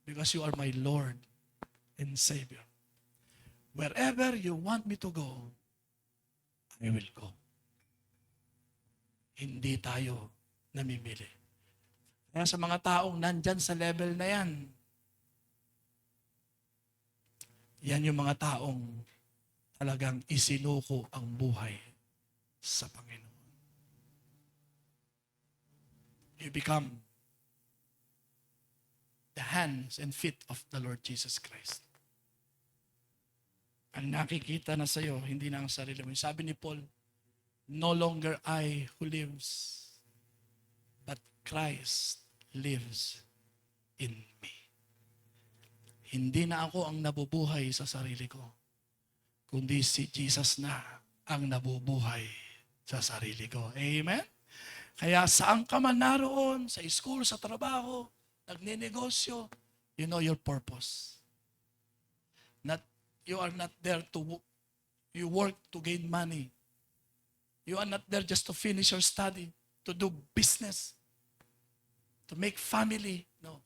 B: because you are my Lord and Savior. Wherever you want me to go, I will go. Hindi tayo namimili. Kaya sa mga taong nandyan sa level na yan, yan yung mga taong talagang isinuko ang buhay sa Panginoon. You become the hands and feet of the Lord Jesus Christ. Ang nakikita na sa'yo, hindi na ang sarili mo. Sabi ni Paul, no longer I who lives, but Christ lives in me. Hindi na ako ang nabubuhay sa sarili ko, kundi si Jesus na ang nabubuhay sa sarili ko. Amen? Kaya saan ka man naroon, sa school, sa trabaho, nagninegosyo, you know your purpose. You are not there you work to gain money. You are not there just to finish your study, to do business, to make family. No.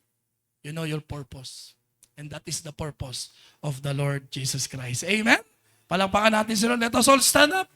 B: You know your purpose. And that is the purpose of the Lord Jesus Christ. Amen? Palakpakan natin sila. Let us all stand up.